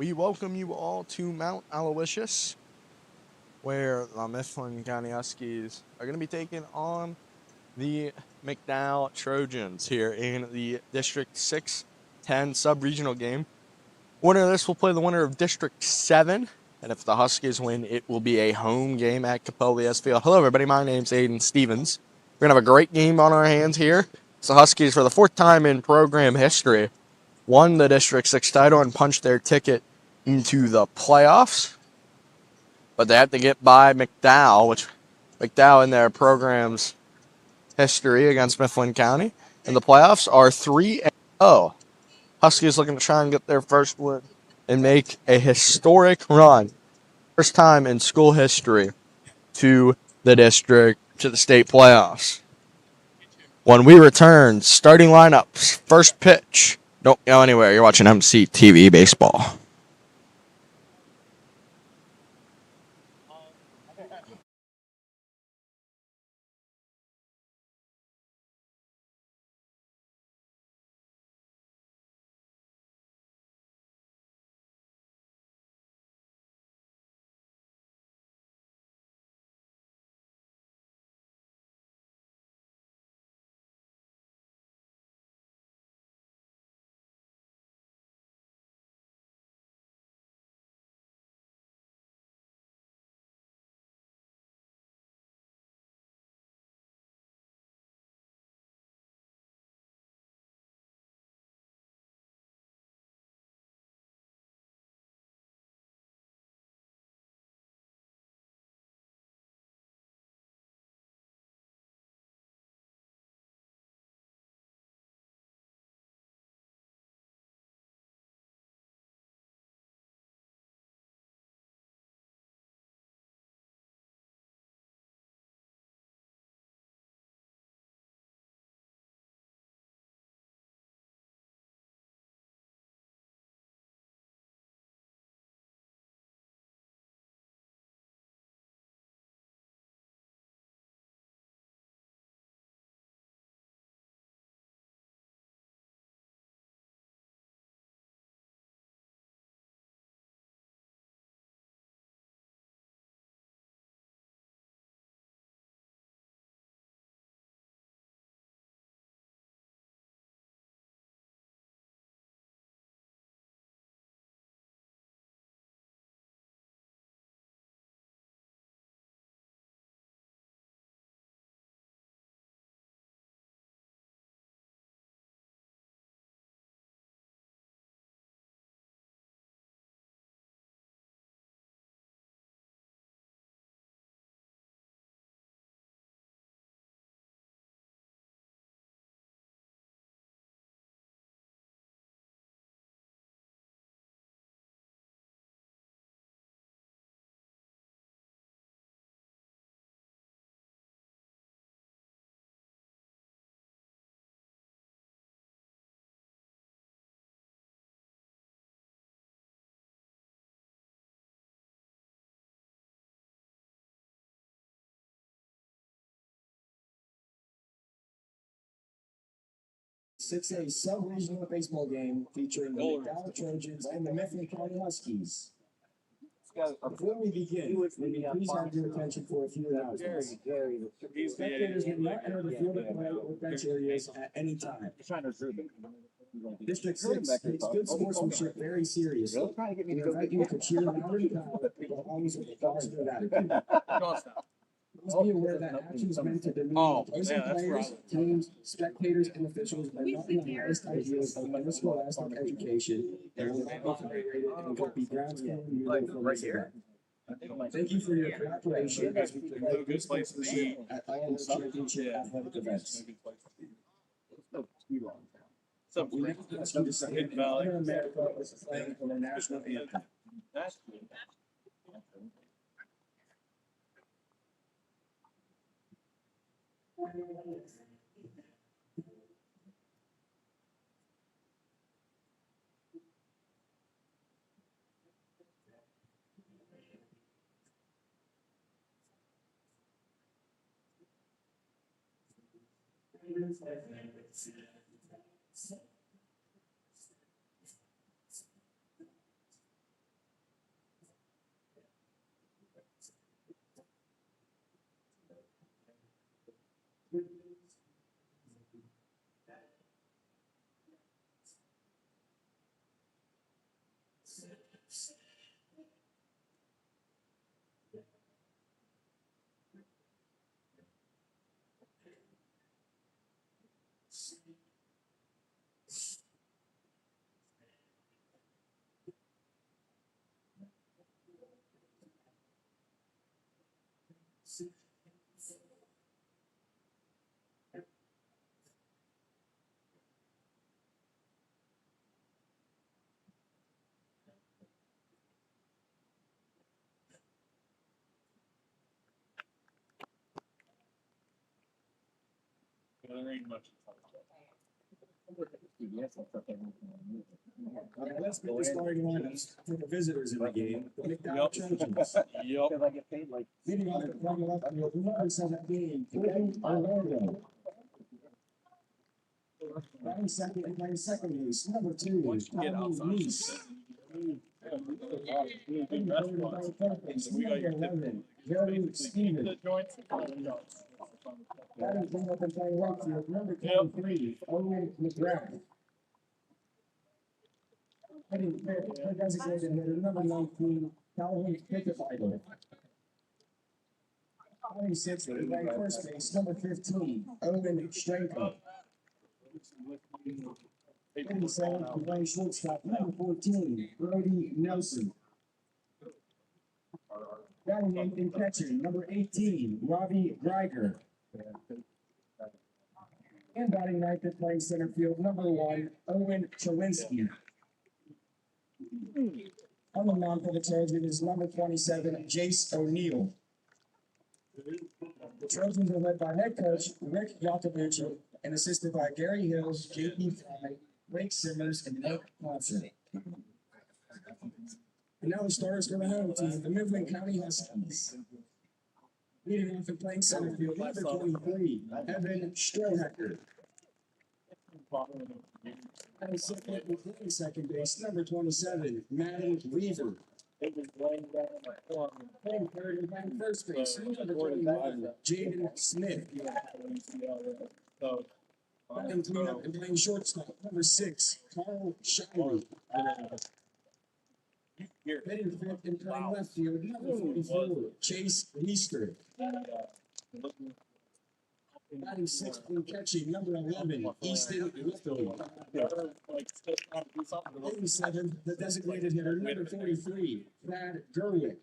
We welcome you all to Mount Aloysius, where the Mifflin County Huskies are going to be taking on the McDowell Trojans here in the District 6-10 sub-regional game. Winner of this will play the winner of District 7, and if the Huskies win, it will be a home game at Capoli Field. Hello, everybody. My name's Aiden Stevens. We're going to have a great game on our hands here. It's the Huskies, for the fourth time in program history, won the District 6 title and punched their ticket into the playoffs. But they have to get by McDowell, which McDowell in their program's history against Mifflin County in the playoffs are 3-0. Huskies looking to try and get their first win and make a historic run. First time in school history to the state playoffs. When we return, starting lineups, first pitch. Don't go anywhere. You're watching MCTV Baseball. Six A sub-regional baseball game featuring the McDowell Trojans and the Mifflin County Huskies. Before we begin, may we please have your attention for a few announcements. Spectators may not enter the field of play or bench areas at any time. District 6 takes good sportsmanship very seriously. We invite you to cheer loud and proud, but always with a positive attitude. Please be aware that actions meant to demean opposing players, teams, spectators, and officials are not in the highest ideals of interscholastic education and will not be tolerated and could be grounds for removal from this event. Thank you for your cooperation as we promote good sportsmanship at all the championship athletic events. We now ask you to stand and honor America as playing for the national anthem. Let's get the starting lineups for the visitors in the game. The McDowell Trojans. Leading off the front left field, number 17, Orlando. Batting second and playing second base, number 2, Tommy Reese. Batting third and playing third base, number 11, Jerry Stevens. Batting cleanup and playing right field, number 23, Owen McDowell. Batting fifth and designated hitter, number 19, Calhoun Pickett-Fighter. Batting sixth and playing first base, number 15, Owen Stranko. Batting seventh and playing shortstop, number 14, Brody Nelson. Batting eighth and catching, number 18, Robbie Greiger. And batting ninth and playing center field, number 1, Owen Chawinski. On the mound for the Trojans is number 27, Jace O'Neill. The Trojans are led by head coach Rick Yakovich and assisted by Gary Hills, J.P. Fry, Blake Simmers, and Nate Thompson. And now the starters for the home team, the Mifflin County Huskies. Leading off and playing center field, number 23, Evan Strohacker. Batting second and playing second base, number 27, Madden Weaver. Playing third and playing first base, number 21, Jaden Smith. Batting cleanup and playing shortstop, number 6, Carl Shirley. Hitting fifth and playing left field, number 44, Chase Leaster. Batting sixth and catching, number 11, Easton Whitfield. Hitting seventh, the designated hitter, number 43, Brad Gerwick.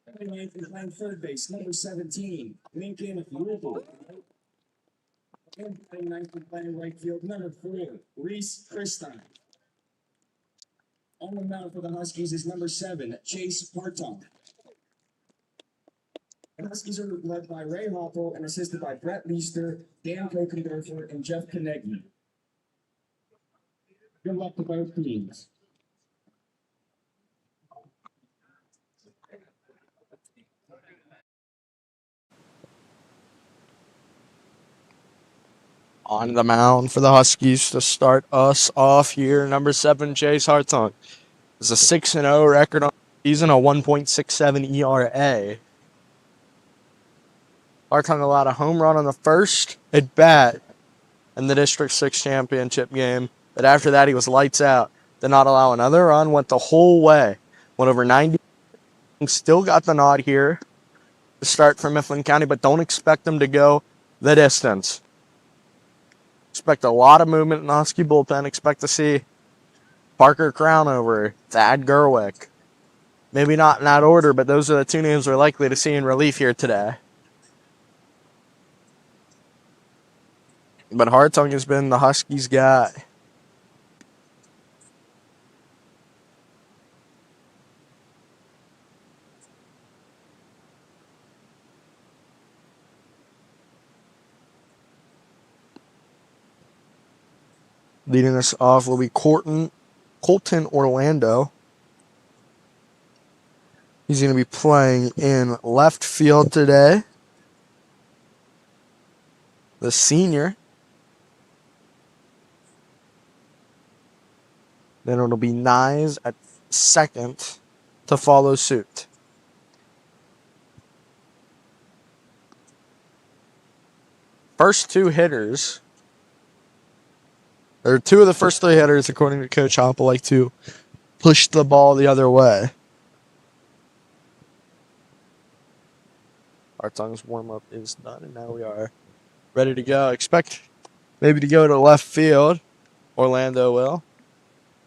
Batting eighth and playing third base, number 17, Lincoln Whipple. And playing ninth and playing right field, number 4, Reese Christine. On the mound for the Huskies is number 7, Chase Hartong. The Huskies are led by Ray Hoppel and assisted by Brett Leister, Dan Kokendorfer, and Jeff Konecki. Good luck to both teams. On the mound for the Huskies to start us off here, number 7, Chase Hartung. It's a 6-0 record on the season, a 1.67 ERA. Hartung allowed a home run on the first at bat in the District 6 championship game, but after that he was lights out. Did not allow another run, went the whole way. Went over 90. Still got the nod here to start for Mifflin County, but don't expect them to go the distance. Expect a lot of movement in the Husky bullpen. Expect to see Parker Crownover, Thad Gerwick. Maybe not in that order, but those are the two names we're likely to see in relief here today. But Hartung has been the Huskies' guy. Leading us off will be Colton Orlando. He's going to be playing in left field today. The senior. Then it'll be Nyes at second to follow suit. First two hitters, or two of the first three hitters, according to Coach Hoppel, like to push the ball the other way. Hartung's warm-up is done, and now we are ready to go. Expect maybe to go to left field. Orlando will.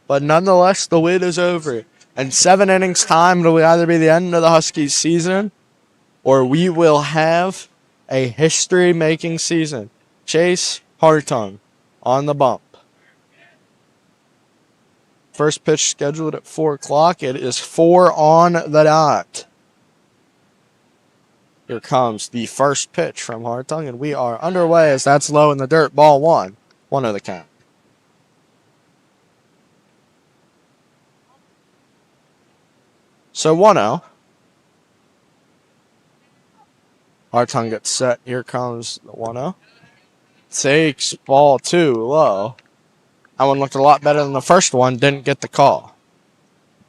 But nonetheless, the wait is over. In 7 innings time, it'll either be the end of the Huskies season or we will have a history-making season. Chase Hartung on the bump. First pitch scheduled at 4 o'clock. It is 4 on the dot. Here comes the first pitch from Hartung, and we are underway as that's low in the dirt. Ball one. 1-0 the count. So 1-0. Hartung gets set. Here comes the 1-0. Takes ball 2 low. That one looked a lot better than the first one. Didn't get the call.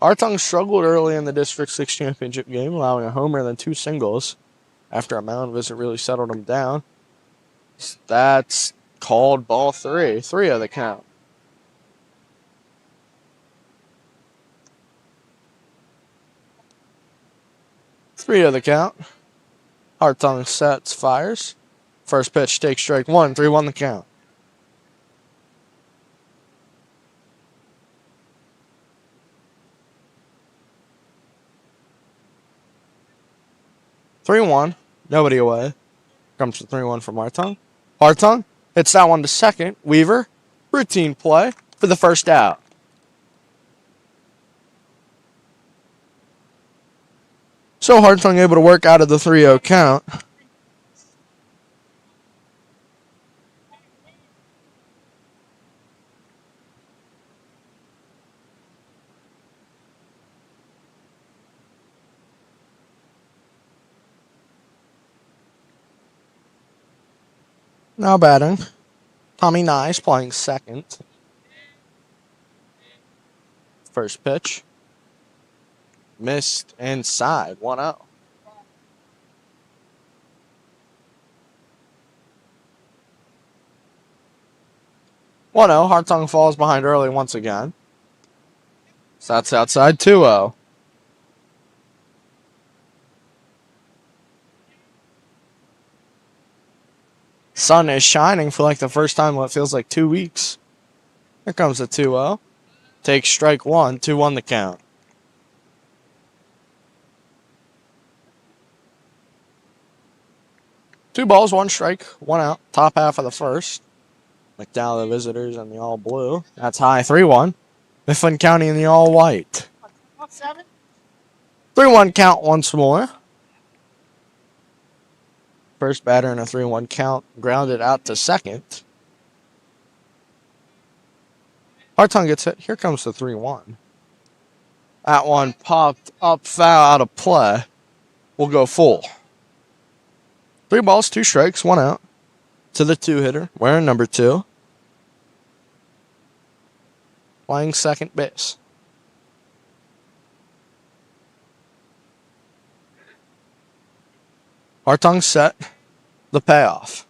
Hartung struggled early in the District 6 Championship game, allowing a homer and then 2 singles after a mound visit really settled him down. That's called ball 3. 3-0 the count. Three of the count. Hartung sets, fires. First pitch takes strike 1. 3-1 the count. Three one, nobody away. Comes to 3-1 from Hartung. Hartung hits that one to second. Weaver, routine play for the first out. So Hartung able to work out of the 3-0 count. Now batting, Tommy Nice playing second. First pitch. Missed inside, 1-0. Hartung falls behind early once again. So that's outside, 2-0. Sun is shining for like the first time in what feels like 2 weeks. Here comes the 2-0. Takes strike 1, 2-1 the count. Two balls, 1 strike, 1 out. Top half of the first. McDowell, the visitors, in the all blue. That's high, 3-1. Mifflin County in the all white. 3-1 count once more. First batter in a 3-1 count, grounded out to second. Hartung gets hit. Here comes the 3-1. That one popped up foul out of play. We'll go full. 3 balls, 2 strikes, 1 out. To the 2-hitter, wearing number 2. Playing second base. Hartung set. The payoff.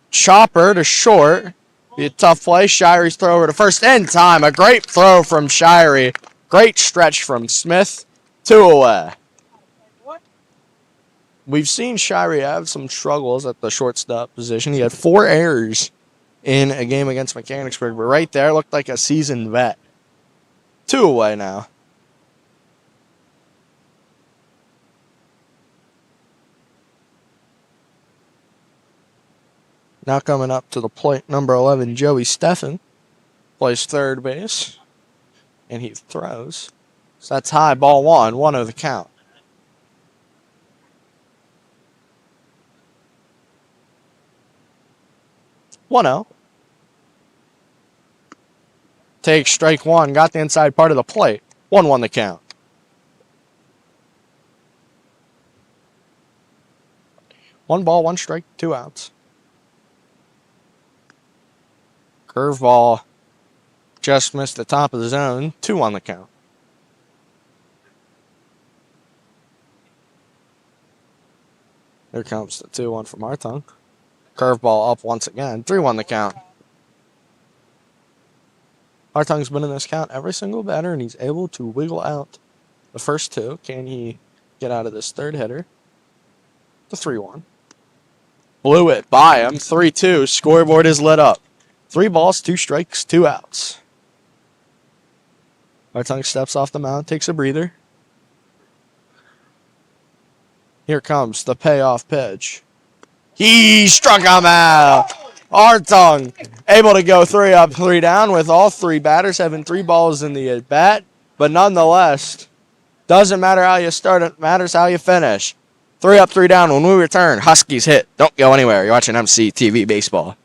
Chopper to short. Be a tough play. Shire's throw over to first in time. A great throw from Shire. Great stretch from Smith. 2 away. We've seen Shire have some struggles at the shortstop position. He had 4 errors in a game against Mechanicsburg, but right there looked like a seasoned vet. 2 away now. Now coming up to the plate, number 11, Joey Steffen. Plays third base. And he throws. So that's high, ball 1, 1-0 the count. Takes strike 1, got the inside part of the plate. 1-1 the count. One ball, 1 strike, 2 outs. Curveball just missed the top of the zone. 2-1 the count. Here comes the 2-1 from Hartung. Curveball up once again. 3-1 the count. Hartung's been in this count every single batter, and he's able to wiggle out the first 2. Can he get out of this third hitter? The 3-1. Blew it by him. 3-2. Scoreboard is lit up. 3 balls, 2 strikes, 2 outs. Hartung steps off the mound, takes a breather. Here comes the payoff pitch. He struck him out. Hartung able to go 3 up, 3 down with all 3 batters having 3 balls in the at bat. But nonetheless, doesn't matter how you start, it matters how you finish. 3 up, 3 down. When we return, Huskies hit. Don't go anywhere. You're watching MCTV Baseball.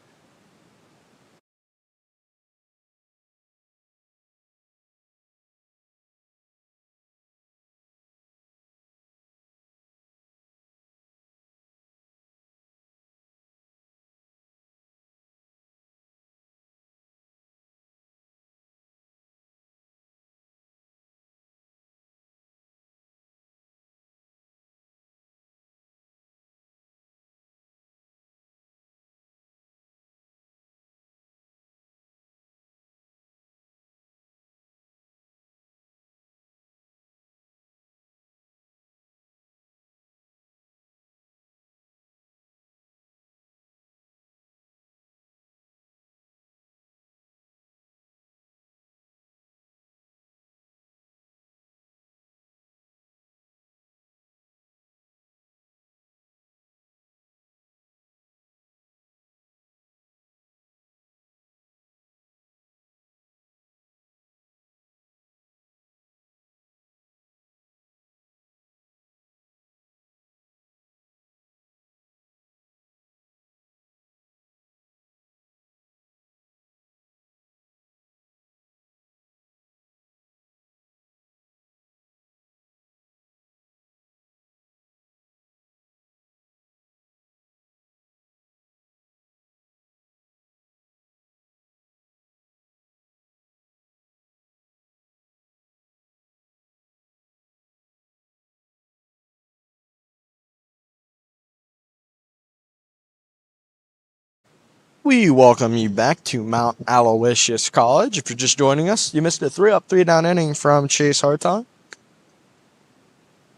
We welcome you back to Mount Aloysius College. If you're just joining us, you missed a 3 up, 3 down inning from Chase Hartong.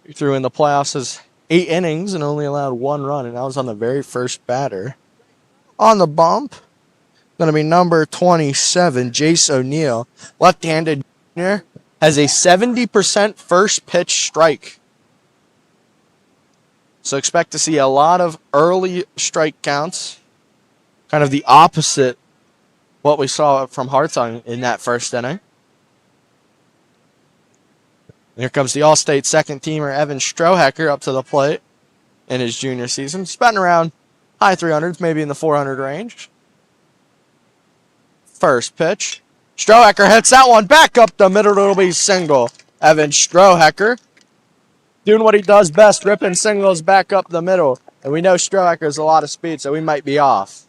He threw in the playoffs as 8 innings and only allowed 1 run, and that was on the very first batter. On the bump, going to be number 27, Jace O'Neal. Left-handed junior, has a 70% first pitch strike. So expect to see a lot of early strike counts. Kind of the opposite what we saw from Hartong in that first inning. And here comes the All-State second-teamer Evan Strohacker up to the plate in his junior season. He's batting around high 300s, maybe in the 400 range. First pitch. Strohacker hits that one back up the middle. It'll be single. Evan Strohacker doing what he does best, ripping singles back up the middle. And we know Strohacker has a lot of speed, so we might be off.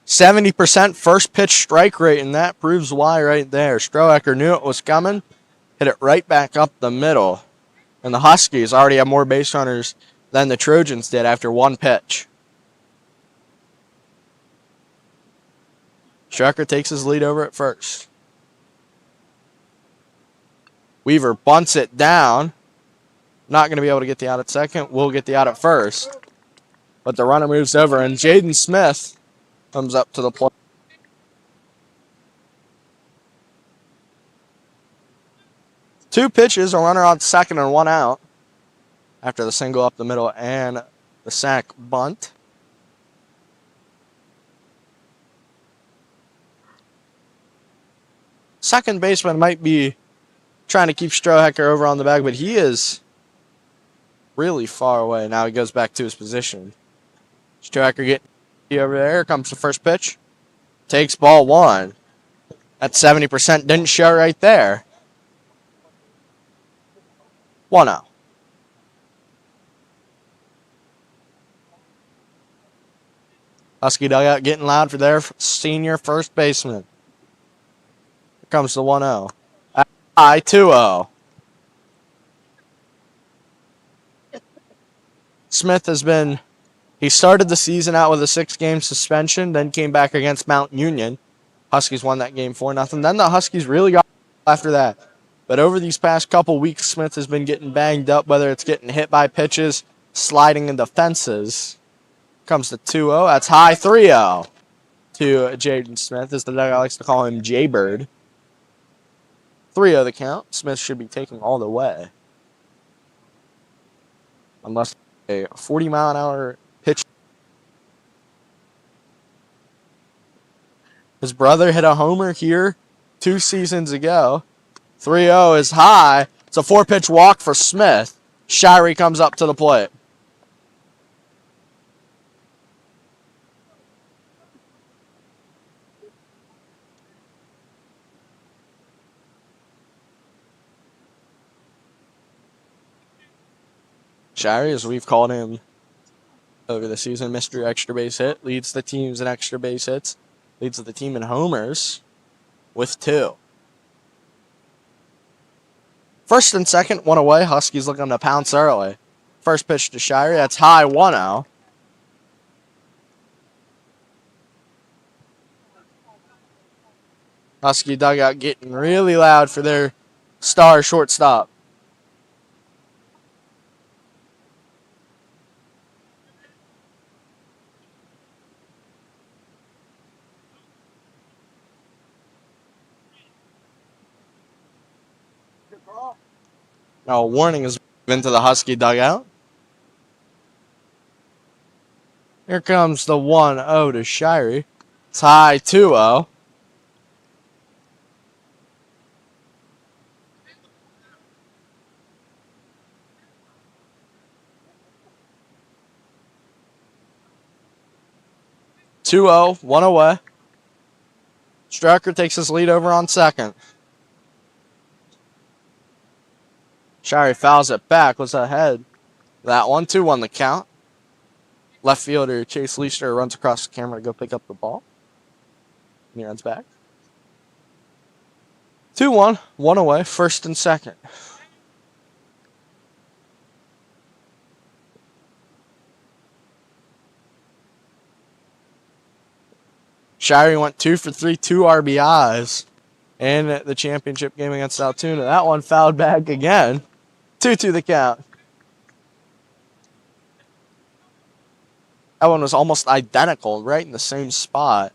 70% first pitch strike rate, and that proves why right there. Strohacker knew it was coming, hit it right back up the middle. And the Huskies already have more base runners than the Trojans did after 1 pitch. Strohacker takes his lead over at first. Weaver bunts it down. Not going to be able to get the out at second. We'll get the out at first. But the runner moves over, and Jaden Smith comes up to the plate. Two pitches, a runner on second and 1 out after the single up the middle and the sac bunt. Second baseman might be trying to keep Strohacker over on the bag, but he is really far away. Now he goes back to his position. Strohacker getting over there. Here comes the first pitch. Takes ball 1. That 70% didn't show right there. 1-0. Husky dugout getting loud for their senior first baseman. Here comes the 1-0. 2-0. Smith has been... He started the season out with a 6-game suspension, then came back against Mount Union. Huskies won that game 4-0. Then the Huskies really got after that. But over these past couple weeks, Smith has been getting banged up, whether it's getting hit by pitches, sliding into fences. Comes to 2-0. That's high 3-0 to Jaden Smith, as the dugout likes to call him Jaybird. 3-0 the count. Smith should be taking all the way. Unless a 40-mile-an-hour pitch. His brother hit a homer here 2 seasons ago. 3-0 is high. It's a 4-pitch walk for Smith. Shirey comes up to the plate. Shirey, as we've called him over the season, Mr. Extra Base Hit, leads the teams in extra base hits, leads the team in homers with 2. First and second, 1 away. Huskies looking to pounce early. First pitch to Shirey. That's high, 1-0. Husky dugout getting really loud for their star shortstop. Now a warning is given to the Husky dugout. Here comes the 1-0 to Shirey. It's high, 2-0. One away. Strucker takes his lead over on second. Shirey fouls it back, was ahead. That 1-2 the count. Left fielder Chase Leister runs across the camera to go pick up the ball. And he runs back. 2-1, 1 away, first and second. Shirey went 2 for 3, 2 RBIs in the championship game against Altoona. That one fouled back again. 2-2 the count. That one was almost identical, right in the same spot.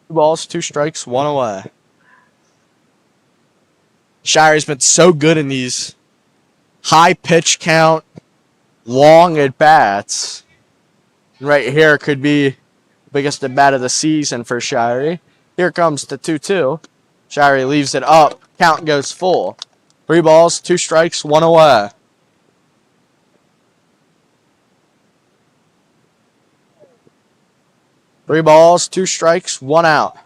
2 balls, 2 strikes, 1 away. Shirey's been so good in these high pitch count, long at bats. Right here could be the biggest at bat of the season for Shirey. Here comes the 2-2. Shirey leaves it up. Count goes full. 3 balls, 2 strikes, 1 away. Three balls, 2 strikes, 1 out.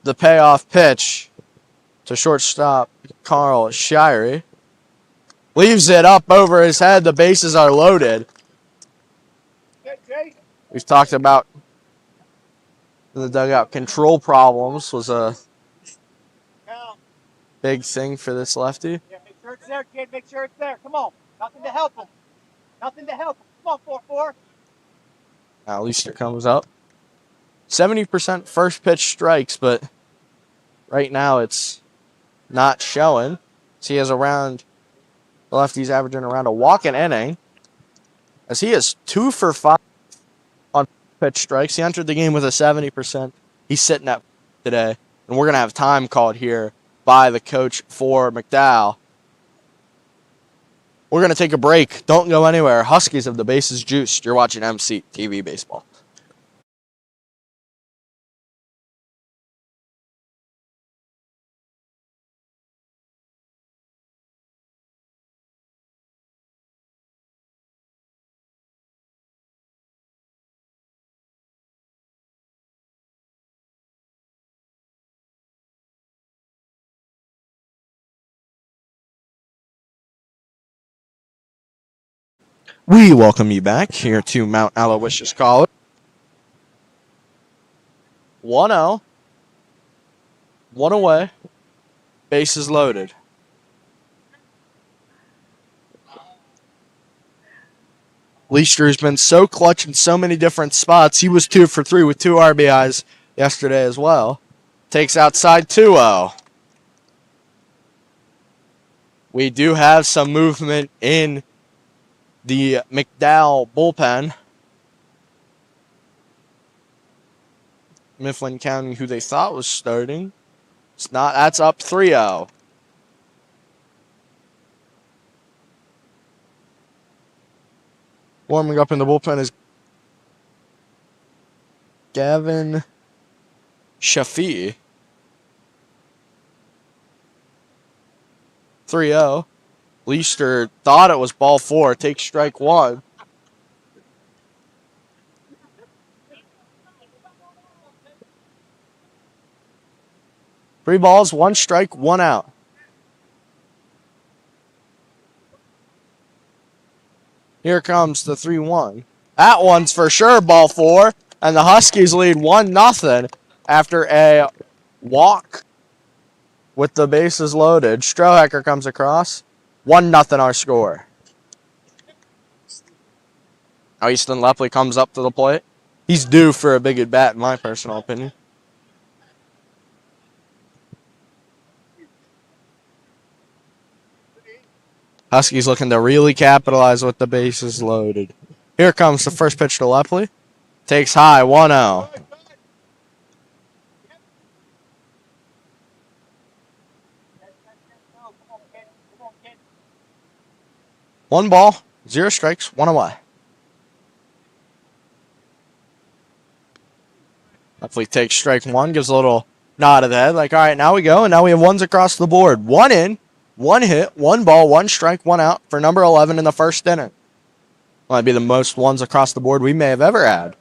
The payoff pitch to shortstop Carl Shirey. Leaves it up over his head. The bases are loaded. We've talked about the dugout control problems was a big thing for this lefty. Yeah, make sure it's there, kid. Make sure it's there. Come on. Nothing to help him. Nothing to help him. Come on, 4-4. Now Leister comes up. 70% first pitch strikes, but right now it's not showing. So he has around, the lefty's averaging around a walk an inning, as he is 2 for 5 on pitch strikes. He entered the game with a 70%. He's sitting at today, and we're going to have time called here by the coach for McDowell. We're going to take a break. Don't go anywhere. Huskies have the bases juiced. You're watching MC TV Baseball. We welcome you back here to Mount Aloysius College. 1-0. 1 away. Bases loaded. Leister has been so clutch in so many different spots. He was 2 for 3 with 2 RBIs yesterday as well. Takes outside 2-0. We do have some movement in the McDowell bullpen. Mifflin County, who they thought was starting. It's not. That's up 3-0. Warming up in the bullpen is Gavin Shafi. 3-0. Leister thought it was ball 4. Takes strike 1. Three balls, 1 strike, 1 out. Here comes the 3-1. That one's for sure ball 4. And the Huskies lead 1-0 after a walk with the bases loaded. Strohecker comes across. 1-0 our score. Now Easton Lepley comes up to the plate. He's due for a big at bat, in my personal opinion. Huskies looking to really capitalize with the bases loaded. Here comes the first pitch to Lepley. Takes high, 1-0. One ball, 0 strikes, 1 away. Lepley takes strike 1, gives a little nod of the head, like, all right, now we go, and now we have ones across the board. 1 in, 1 hit, 1 ball, 1 strike, 1 out for number 11 in the first inning. Might be the most ones across the board we may have ever had.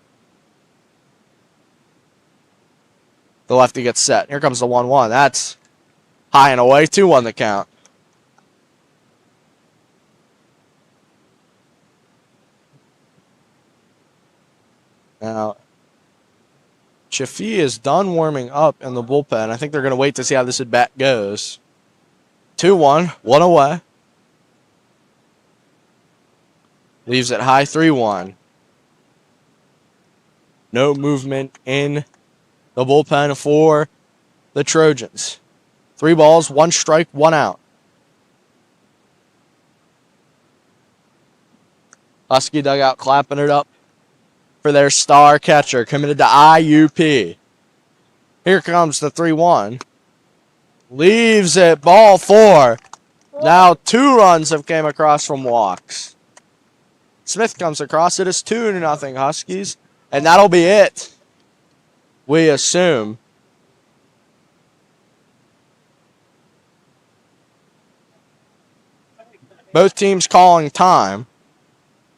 The lefty gets set. Here comes the 1-1. That's high and away, 2-1 the count. Now, Chaffee is done warming up in the bullpen. I think they're going to wait to see how this at bat goes. 2-1, 1 away. Leaves it high, 3-1. No movement in the bullpen for the Trojans. 3 balls, 1 strike, 1 out. Husky dugout clapping it up for their star catcher, committed to IUP. Here comes the 3-1. Leaves it, ball 4. Now 2 runs have came across from walks. Smith comes across. It is 2-0 Huskies, and that'll be it, we assume. Both teams calling time.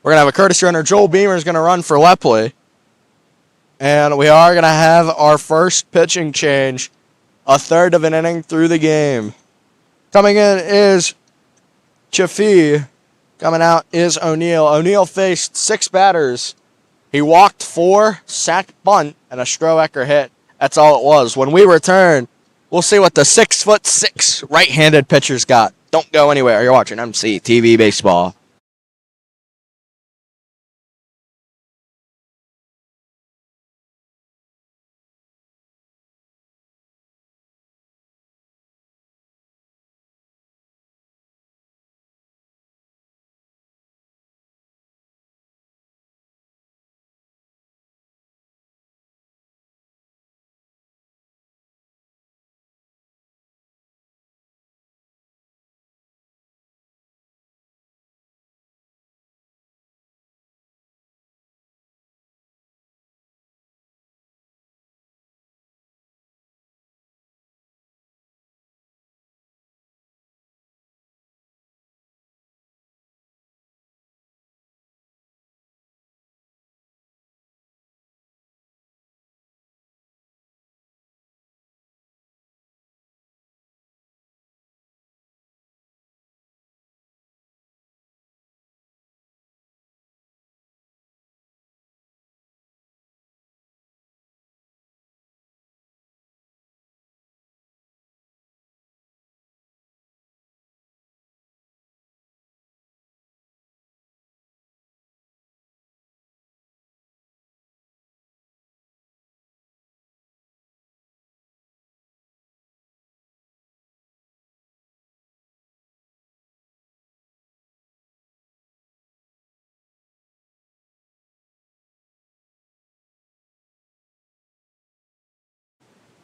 We're going to have a courtesy runner. Joel Beamer is going to run for Lepley. And we are going to have our first pitching change, a third of an inning through the game. Coming in is Chaffee. Coming out is O'Neill. O'Neill faced 6 batters. He walked 4, sacked bunt, and a Strohecker hit. That's all it was. When we return, we'll see what the 6'6" right-handed pitcher's got. Don't go anywhere. You're watching MC TV Baseball.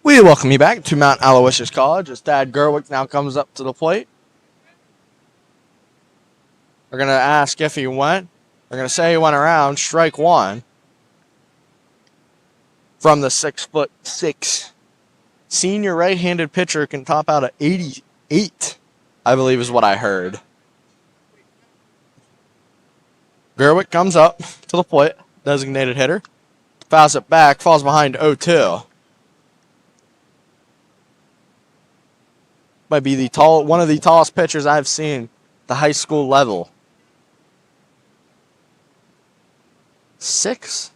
We welcome you back to Mount Aloysius College as Thad Gerwick now comes up to the plate. We're going to ask if he went. They're going to say he went around, strike 1. from the 6'6" senior right-handed pitcher, can top out at 88, I believe is what I heard. Gerwick comes up to the plate, designated hitter. Fouls it back, falls behind 0-2. Might be one of the tallest pitchers I've seen at the high school level. 6'6".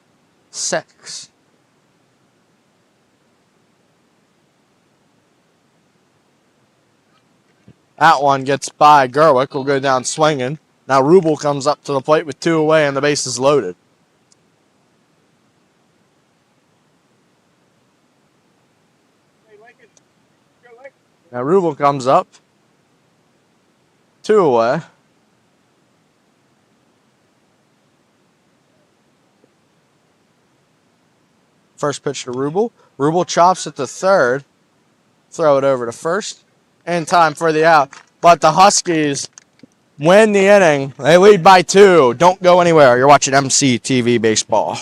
That one gets by Gerwick, will go down swinging. Now Rubel comes up to the plate with 2 away and the base is loaded. Now Rubel comes up. 2 away. First pitch to Rubel. Rubel chops at the third. Throw it over to first. In time for the out. But the Huskies win the inning. They lead by 2. Don't go anywhere. You're watching MCTV Baseball.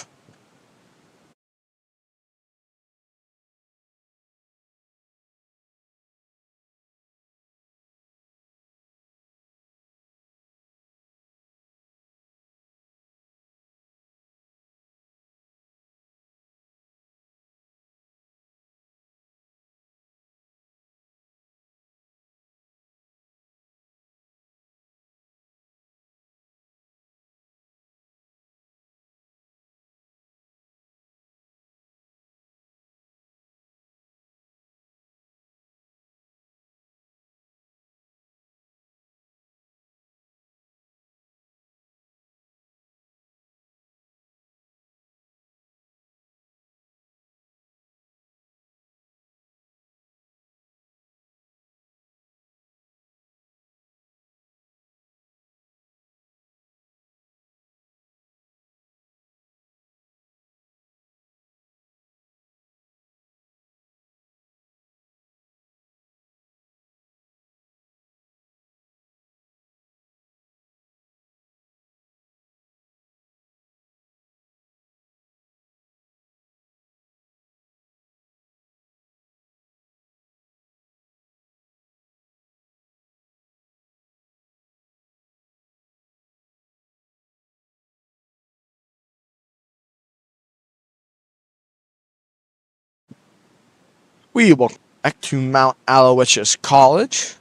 We will back to Mount Aloysius College.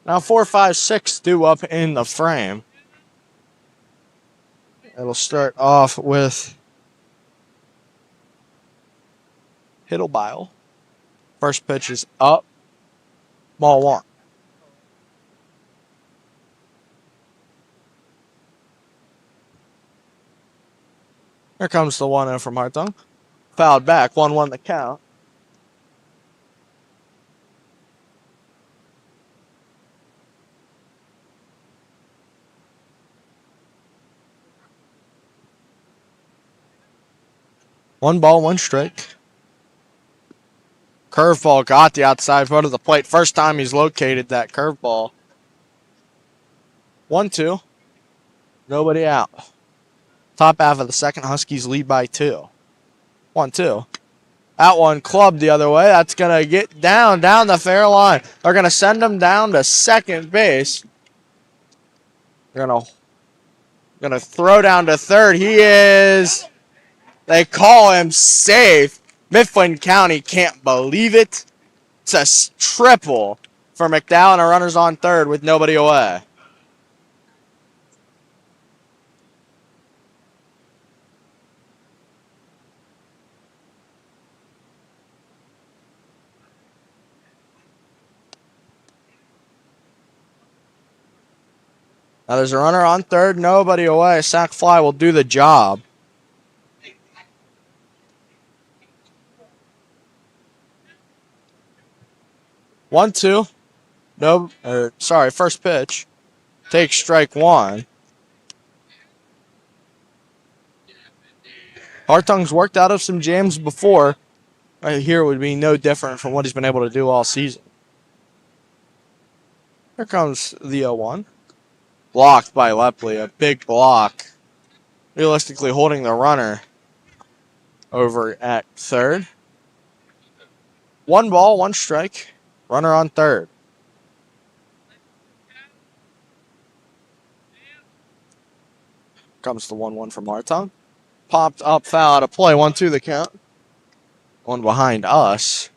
Now 4, 5, 6 due up in the frame. It'll start off with Hittlebile. First pitch is up. Ball 1. Here comes the 1-0 from Hartung. Fouled back, 1-1 the count. One ball, 1 strike. Curveball got the outside foot of the plate. First time he's located that curveball. 1-2. Nobody out. Top half of the second, Huskies lead by 2. 1-2. That one clubbed the other way. That's going to get down the fair line. They're going to send him down to second base. They're going to throw down to third. He is... They call him safe. Mifflin County can't believe it. It's a triple for McDowell and a runner's on third with nobody away. Now there's a runner on third, nobody away. Sac fly will do the job. One, two. No, first pitch. Take strike 1. Hartung's worked out of some jams before. Right here would be no different from what he's been able to do all season. Here comes the 0-1. Blocked by Lepley. A big block. Realistically holding the runner over at third. 1 ball, 1 strike. Runner on third. Comes the 1-1 from Hartung. Popped up, foul out of play. 1-2 the count. One behind us.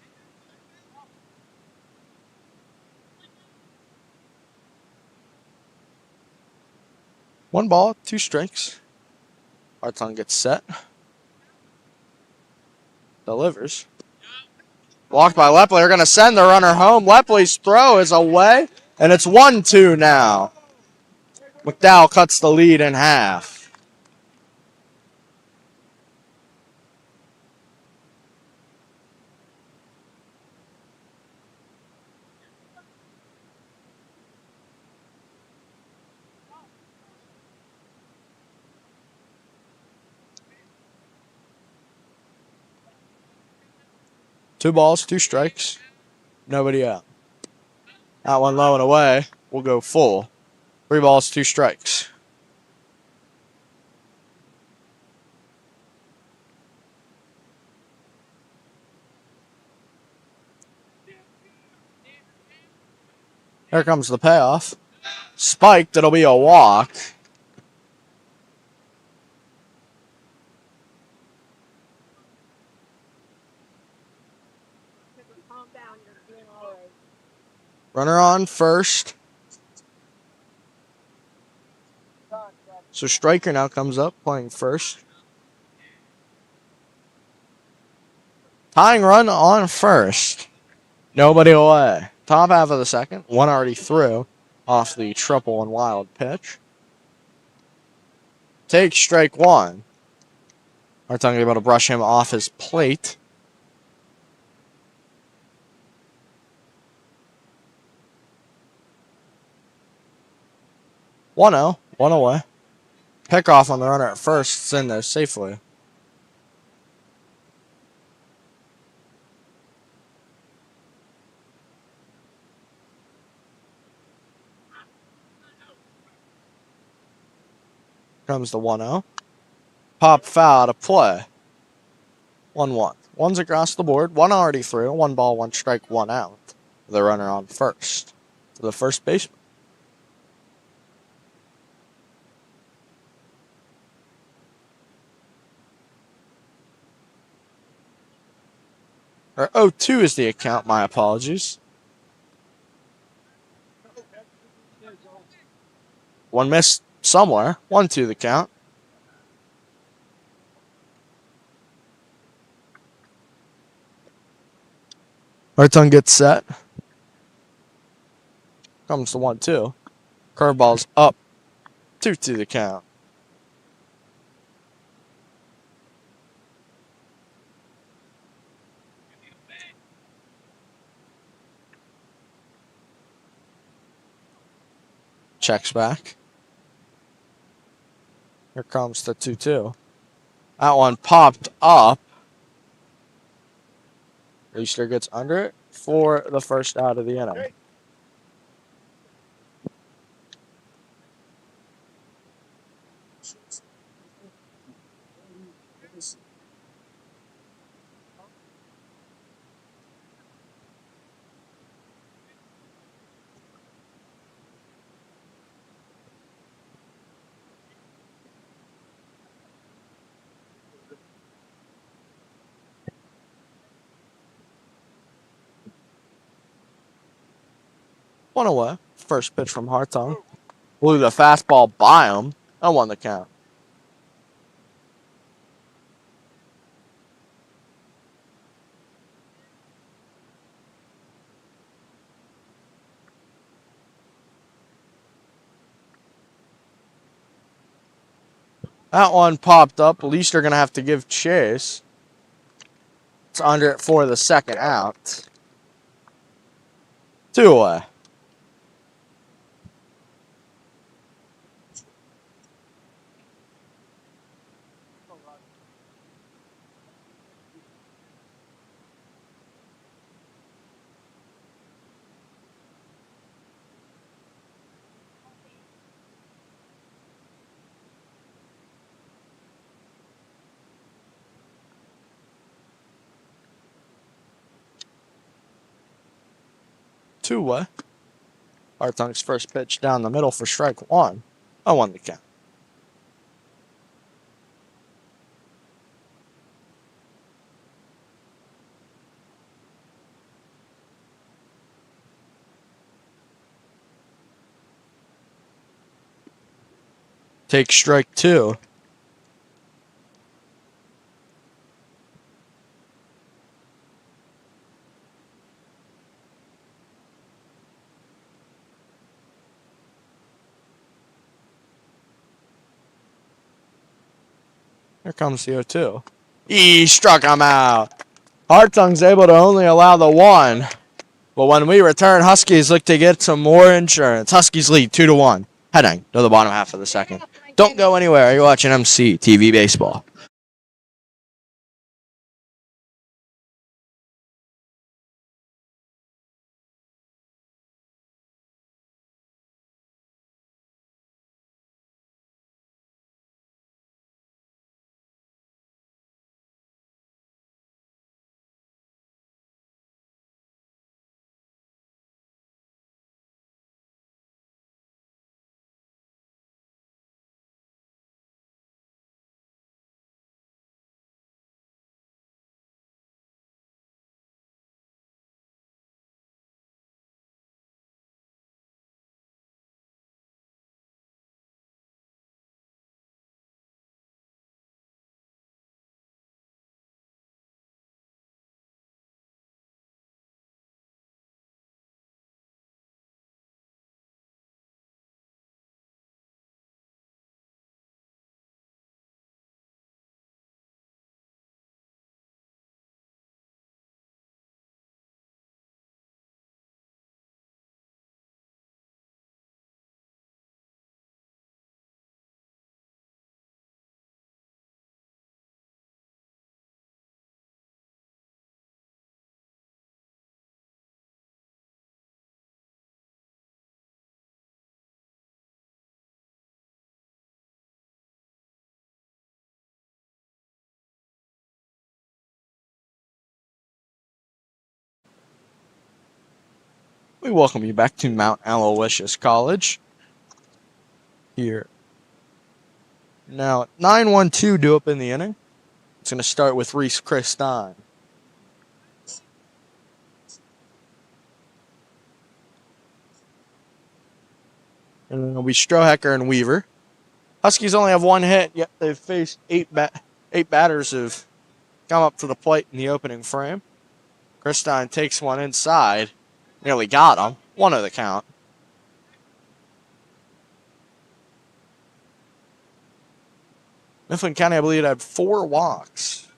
One ball, 2 strikes. Hartung gets set. Delivers. Blocked by Lepley. They're going to send the runner home. Lepley's throw is away, and it's 1-2 now. McDowell cuts the lead in half. Two balls, 2 strikes. Nobody out. That one low and away. We'll go full. 3 balls, 2 strikes. Here comes the payoff. Spiked. It'll be a walk. Runner on first. So Striker now comes up playing first. Tying run on first. Nobody away. Top half of the second. One already threw off the triple and wild pitch. Takes strike 1. Hartung able to brush him off his plate. One away. Pickoff on the runner at first. It's in there safely. Comes the 1-0. Pop foul to play. 1-1. One's across the board. One already threw. 1 ball, 1 strike, 1 out. The runner on first. To the first baseman. Or 0-2 is the account. My apologies. One missed somewhere. 1-2 the count. Hartung gets set. Comes the 1-2. Curveball's up. 2-2 the count. Checks back. Here comes the 2-2. That one popped up. Easter gets under it for the first out of the inning. One away. First pitch from Hartung. Blew the fastball by him. And won the count. That one popped up. At least they're going to have to give chase. It's under it for the second out. 2 away. 2. Hartung's first pitch down the middle for strike 1. 0-1 the count. Take strike 2. Here comes the 0-2. He struck him out. Hartung's able to only allow the 1. But when we return, Huskies look to get some more insurance. Huskies lead 2-1. Heading to the bottom half of the second. Don't go anywhere. You're watching MC TV Baseball. We welcome you back to Mount Aloysius College. Here. Now, 9-1-2 due up in the inning. It's going to start with Reese Christine. And it'll be Strohecker and Weaver. Huskies only have 1 hit, yet they've faced 8 batters who've come up to the plate in the opening frame. Christine takes one inside. Nearly got him. 1 the count. Mifflin County, I believe, had 4 walks.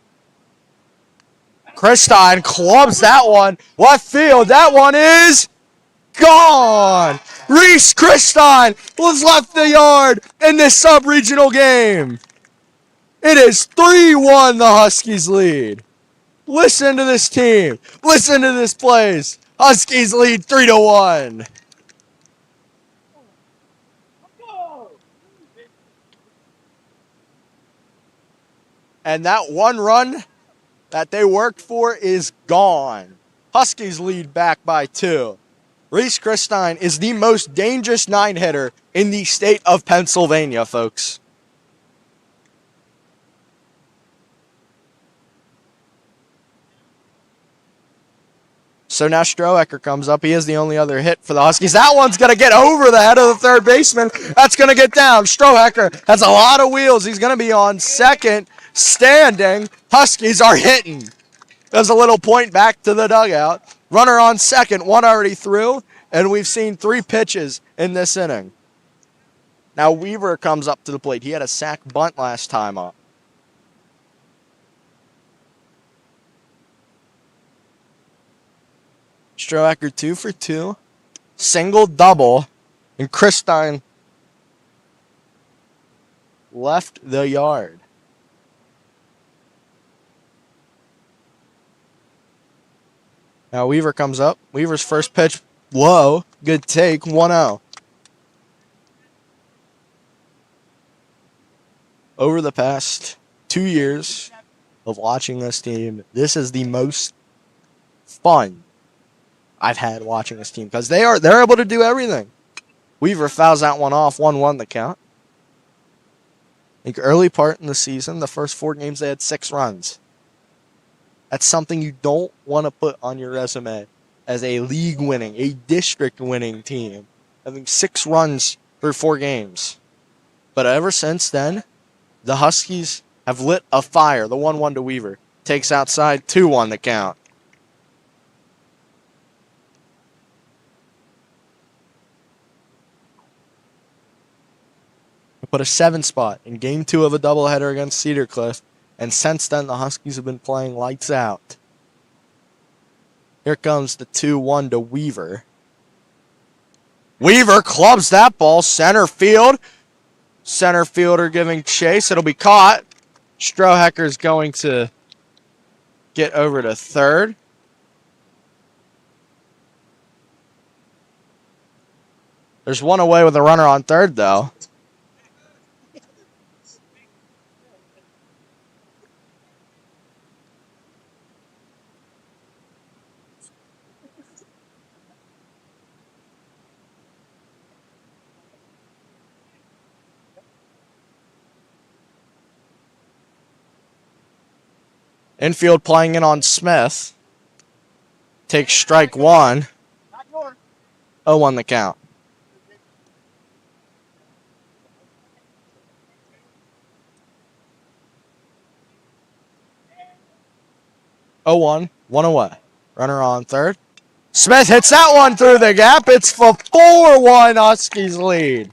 Christine clubs that one. Left field. That one is gone. Reese Christine was left the yard in this sub-regional game. It is 3-1 the Huskies lead. Listen to this team. Listen to this place. Huskies lead 3-1. And that 1 run that they worked for is gone. Huskies lead back by 2. Reese Christine is the most dangerous 9-hitter in the state of Pennsylvania, folks. So now Strohecker comes up. He is the only other hit for the Huskies. That one's going to get over the head of the third baseman. That's going to get down. Strohecker has a lot of wheels. He's going to be on second, standing. Huskies are hitting. There's a little point back to the dugout. Runner on second, 1 already through, and we've seen 3 pitches in this inning. Now Weaver comes up to the plate. He had a sac bunt last time up. Strohecker 2 for 2. Single, double, and Christine left the yard. Now Weaver comes up. Weaver's first pitch low. Good take. 1-0. Over the past 2 years of watching this team, this is the most fun I've had watching this team because they're able to do everything. Weaver fouls that one off, 1-1 the count. I think early part in the season, the first 4 games, they had 6 runs. That's something you don't want to put on your resume as a league-winning, a district-winning team, having 6 runs through 4 games. But ever since then, the Huskies have lit a fire. The 1-1 to Weaver. Takes outside, 2-1 the count. Put a 7 spot in Game 2 of a doubleheader against Cedar Cliff, and since then the Huskies have been playing lights out. Here comes the 2-1 to Weaver. Weaver clubs that ball, center field. Center fielder giving chase. It'll be caught. Strohecker's going to get over to third. There's one away with a runner on third, though. Infield playing in on Smith. Takes strike 1. 0-1 the count. One away. Runner on third. Smith hits that one through the gap. It's for 4-1 Huskies lead.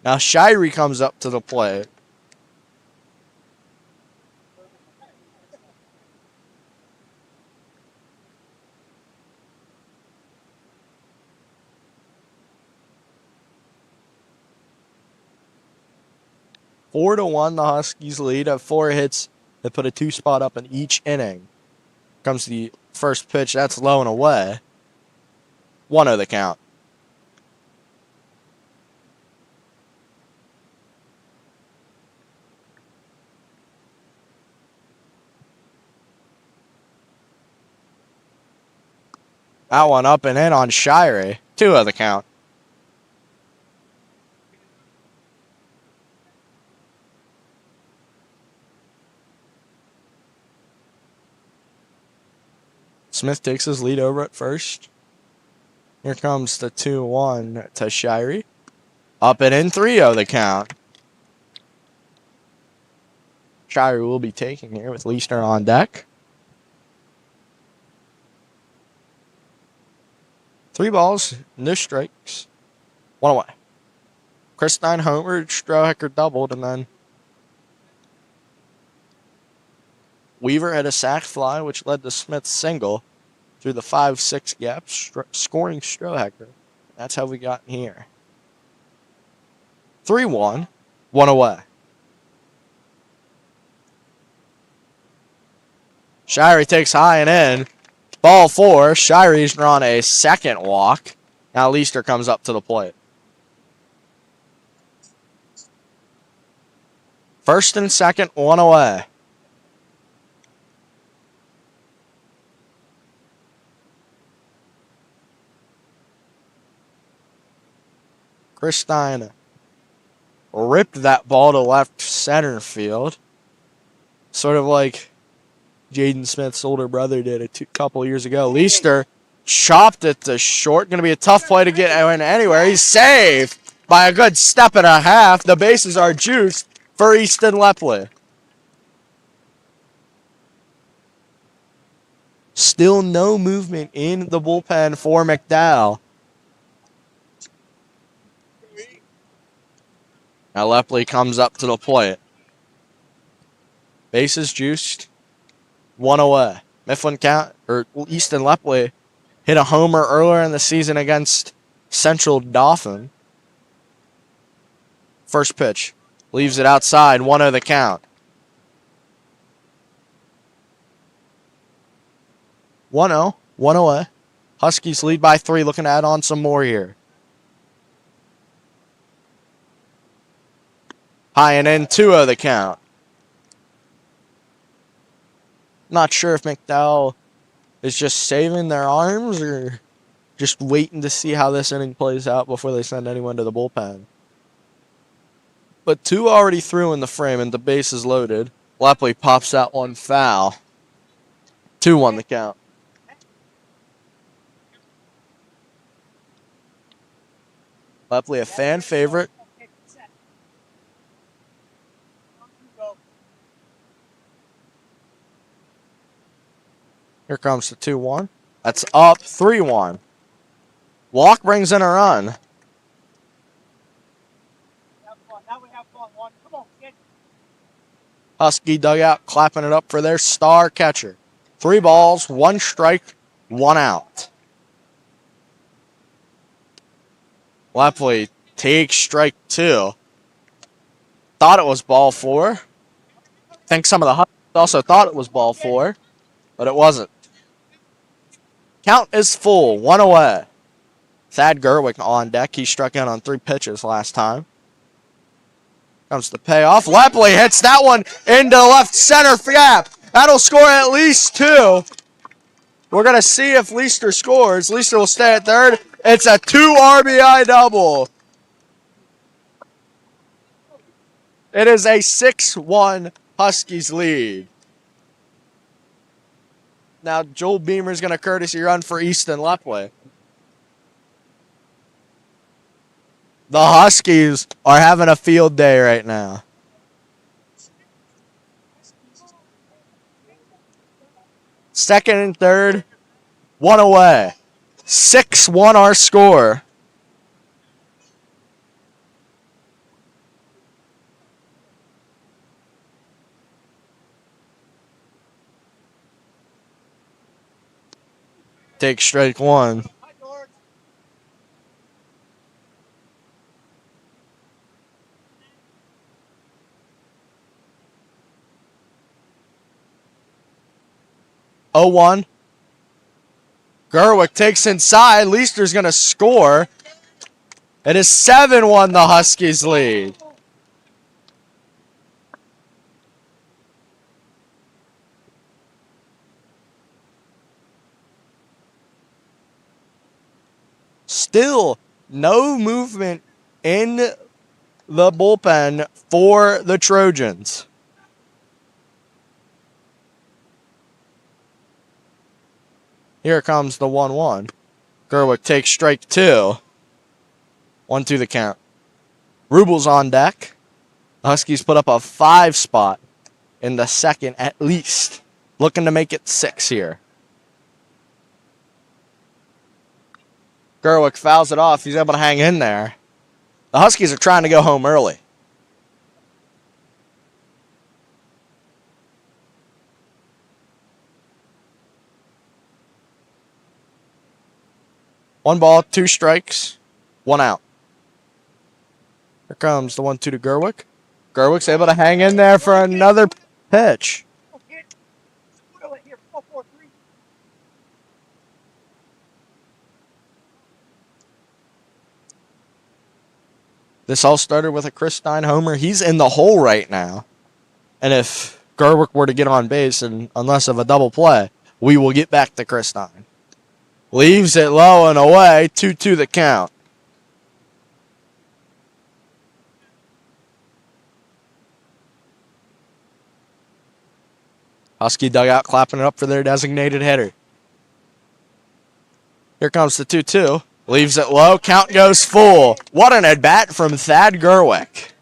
Now Shirey comes up to the plate. Four to 1, the Huskies lead. Have 4 hits that put a 2 spot up in each inning. Comes the first pitch. That's low and away. 1-0 the count. That one up and in on Shirey. 2-0 the count. Smith takes his lead over at first. Here comes the 2-1 to Shirey. Up and in, 3-0 the count. Shirey will be taking here with Leisner on deck. 3 balls, no strikes. 1 away. Christine homered, Strohecker doubled, and then Weaver had a sac fly, which led to Smith's single through the 5-6 gap, scoring Strohecker. That's how we got here. 3-1, 1 away. Shirey takes high and in. Ball 4. Shirey's drawn a second walk. Now Leicester comes up to the plate. First and second, 1 away. Christine ripped that ball to left center field. Sort of like Jaden Smith's older brother did a couple years ago. Leicester chopped it to short. Going to be a tough play to get in anywhere. He's saved by a good step and a half. The bases are juiced for Easton Lepley. Still no movement in the bullpen for McDowell. Now Lepley comes up to the plate. Bases juiced. 1 away. Mifflin County, or Easton Lepley, hit a homer earlier in the season against Central Dauphin. First pitch. Leaves it outside. 1-0 the count. 1-0. 1 away. Huskies lead by 3. Looking to add on some more here. High and in, 2-0 the count. Not sure if McDowell is just saving their arms or just waiting to see how this inning plays out before they send anyone to the bullpen. But 2 already threw in the frame and the base is loaded. Lepley pops that one foul. 2-1 the count. Lepley, a fan favorite. Here comes the 2-1. That's up 3-1. Walk brings in a run. Now we have fun. Come on, kid. Husky dugout clapping it up for their star catcher. 3 balls, 1 strike, 1 out. Lepley takes strike 2. Thought it was ball 4. I think some of the Huskies also thought it was ball 4, but it wasn't. Count is full, 1 away. Thad Gerwick on deck. He struck out on 3 pitches last time. Comes the payoff. Lepley hits that one into left center gap. That'll score at least 2. We're going to see if Leister scores. Leister will stay at third. It's a 2 RBI double. It is a 6-1 Huskies lead. Now Joel Beamer's going to courtesy run for Easton Lepley. The Huskies are having a field day right now. Second and third, 1 away. 6-1 our score. Take strike 1. Oh, 1. Gerwick takes inside. Leister's going to score. It is 7-1 the Huskies lead. Still no movement in the bullpen for the Trojans. Here comes the 1-1. Gerwick takes strike 2. 1-2 the count. Rubel's on deck. The Huskies put up a 5 spot in the second at least. Looking to make it 6 here. Gerwick fouls it off. He's able to hang in there. The Huskies are trying to go home early. One ball, 2 strikes, 1 out. Here comes the 1-2 to Gerwick. Gerwick's able to hang in there for another pitch. This all started with a Chris Stein homer. He's in the hole right now. And if Gerwick were to get on base, and unless of a double play, we will get back to Chris Stein. Leaves it low and away. 2-2 the count. Husky dugout clapping it up for their designated hitter. Here comes the 2-2. Leaves it low. Count goes full. What an at-bat from Thad Gerwick.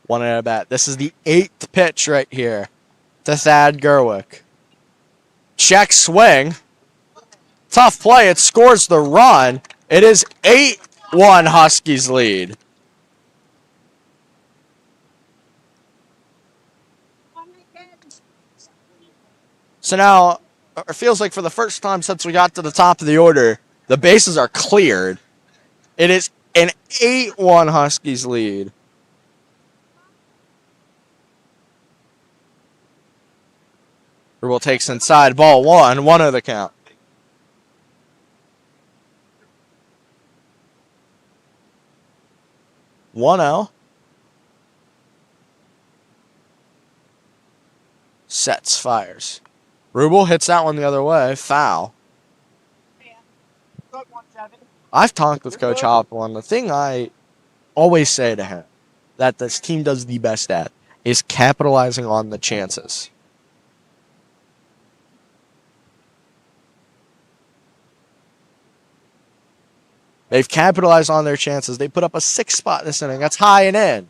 One at bat. This is the 8th pitch right here to Thad Gerwick. Check swing. Tough play. It scores the run. It is 8-1 Huskies lead. So now, it feels like for the first time since we got to the top of the order, the bases are cleared. It is an 8-1 Huskies lead. Rubel takes inside, ball 1, 1-0 the count. 1-0. Sets, fires. Rubel hits that one the other way. Foul. Good one, Seven. I've talked with Coach Hopland. The thing I always say to him that this team does the best at is capitalizing on the chances. They've capitalized on their chances. They put up a 6 spot this inning. That's high and in.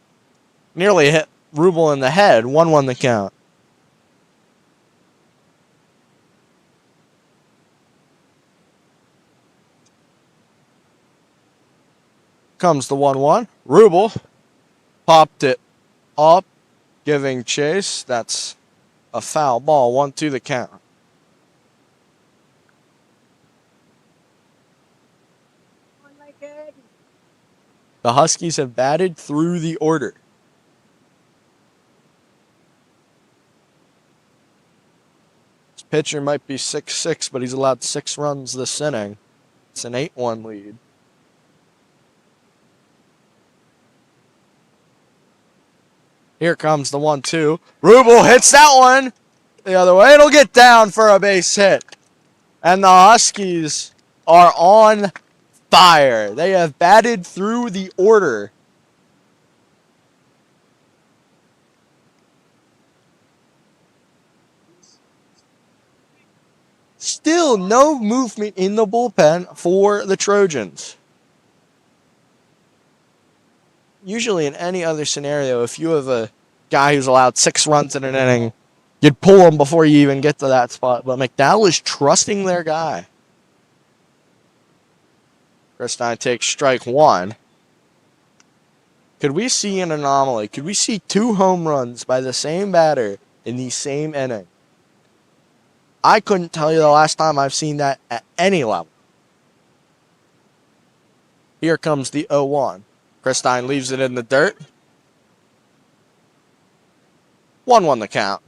Nearly hit Rubel in the head. 1-1 the count. Comes the 1-1. Rubel popped it up, giving chase. That's a foul ball. 1-2 the count. The Huskies have batted through the order. This pitcher might be 6'6", but he's allowed 6 runs this inning. It's an 8-1 lead. Here comes the 1-2. Rubel hits that one the other way. It'll get down for a base hit. And the Huskies are on fire. They have batted through the order. Still no movement in the bullpen for the Trojans. Usually in any other scenario, if you have a guy who's allowed 6 runs in an inning, you'd pull him before you even get to that spot. But McDowell is trusting their guy. Christine takes strike 1. Could we see an anomaly? Could we see 2 home runs by the same batter in the same inning? I couldn't tell you the last time I've seen that at any level. Here comes the 0-1. Christine leaves it in the dirt. 1-1 the count.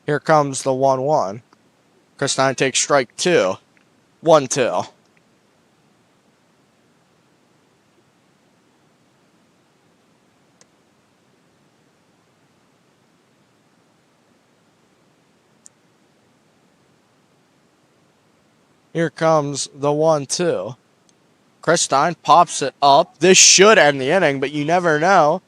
Here comes the 1-1. Christine takes strike 2. 1-2. Here comes the 1-2. Christine pops it up. This should end the inning, but you never know.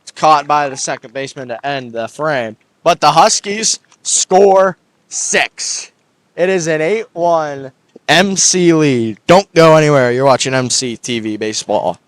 It's caught by the second baseman to end the frame. But the Huskies score 6. It is an 8-1 MC lead. Don't go anywhere. You're watching MC TV Baseball.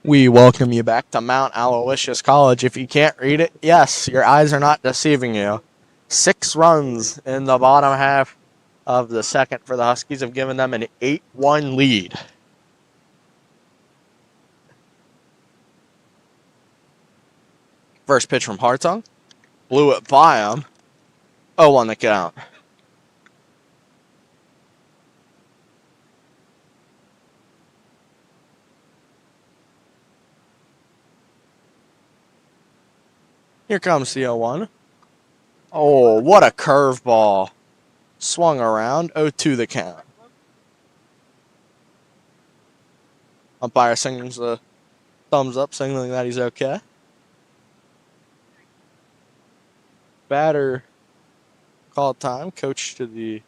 We welcome you back to Mount Aloysius College. If you can't read it, yes, your eyes are not deceiving you. 6 runs in the bottom half of the second for the Huskies have given them an 8-1 lead. First pitch from Hartung. Blew it by him. 0-1 the count. Here comes the 0-1. Oh, what a curveball. Swung around. 0-2 the count. Umpire sings the thumbs up, signaling that he's okay. Batter call time. Coach to the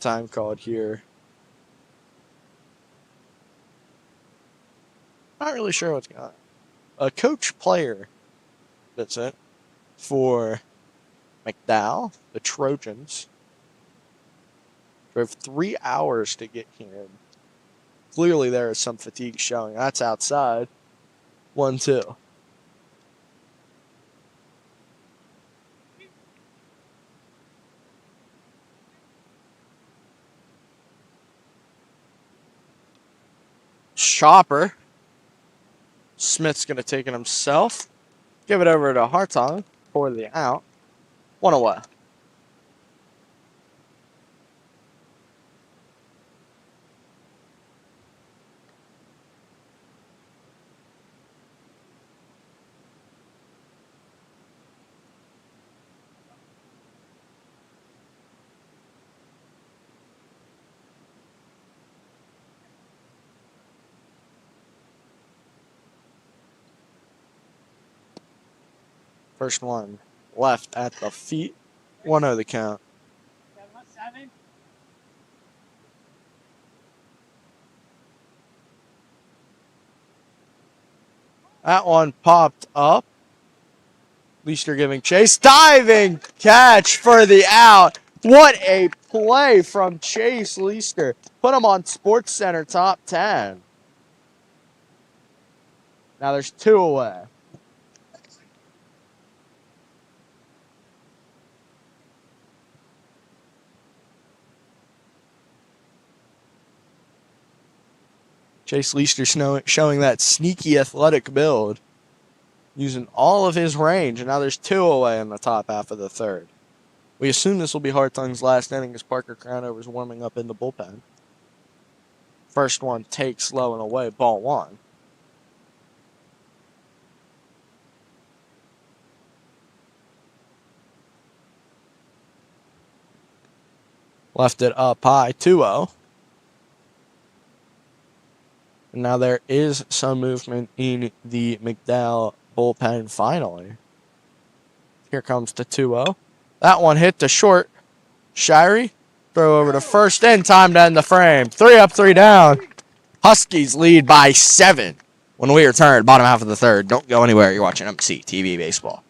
time called here. Not really sure what's going on. A coach player, that's it, for McDowell, the Trojans. Drove 3 hours to get here. Clearly there is some fatigue showing. That's outside. 1-2. Chopper. Smith's going to take it himself. Give it over to Hartong for the out. 1 away. First one left at the feet. 1-0 the count. 7-7. That one popped up. Leister giving chase. Diving catch for the out. What a play from Chase Leister. Put him on SportsCenter top 10. Now there's 2 away. Chase Leister showing that sneaky athletic build. Using all of his range. And now there's 2 away in the top half of the third. We assume this will be Hartong's last inning as Parker Crownover's warming up in the bullpen. First one takes low and away. Ball 1. Left it up high. 2-0. And now there is some movement in the McDowell bullpen finally. Here comes the 2-0. That one hit to short. Shirey, throw over to first in time to end the frame. 3 up, 3 down. Huskies lead by 7 when we return, bottom half of the third. Don't go anywhere. You're watching MC TV Baseball.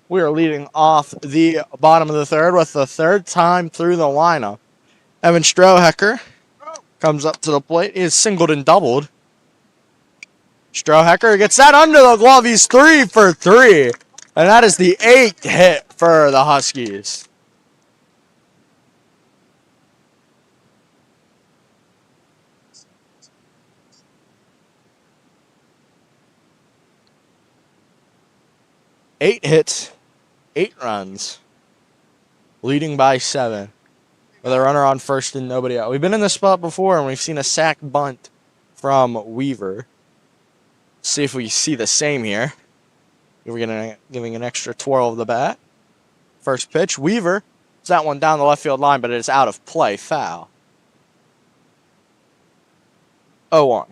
We are leading off the bottom of the third with the third time through the lineup. Evan Strohecker comes up to the plate. He is singled and doubled. Strohecker gets that under the glove. He's 3 for 3. And that is the 8th hit for the Huskies. Eight hits, 8 runs, leading by 7. With a runner on first and nobody out. We've been in this spot before, and we've seen a sack bunt from Weaver. See if we see the same here. We're giving an extra twirl of the bat. First pitch, Weaver. It's that one down the left field line, but it is out of play. Foul. 0-1.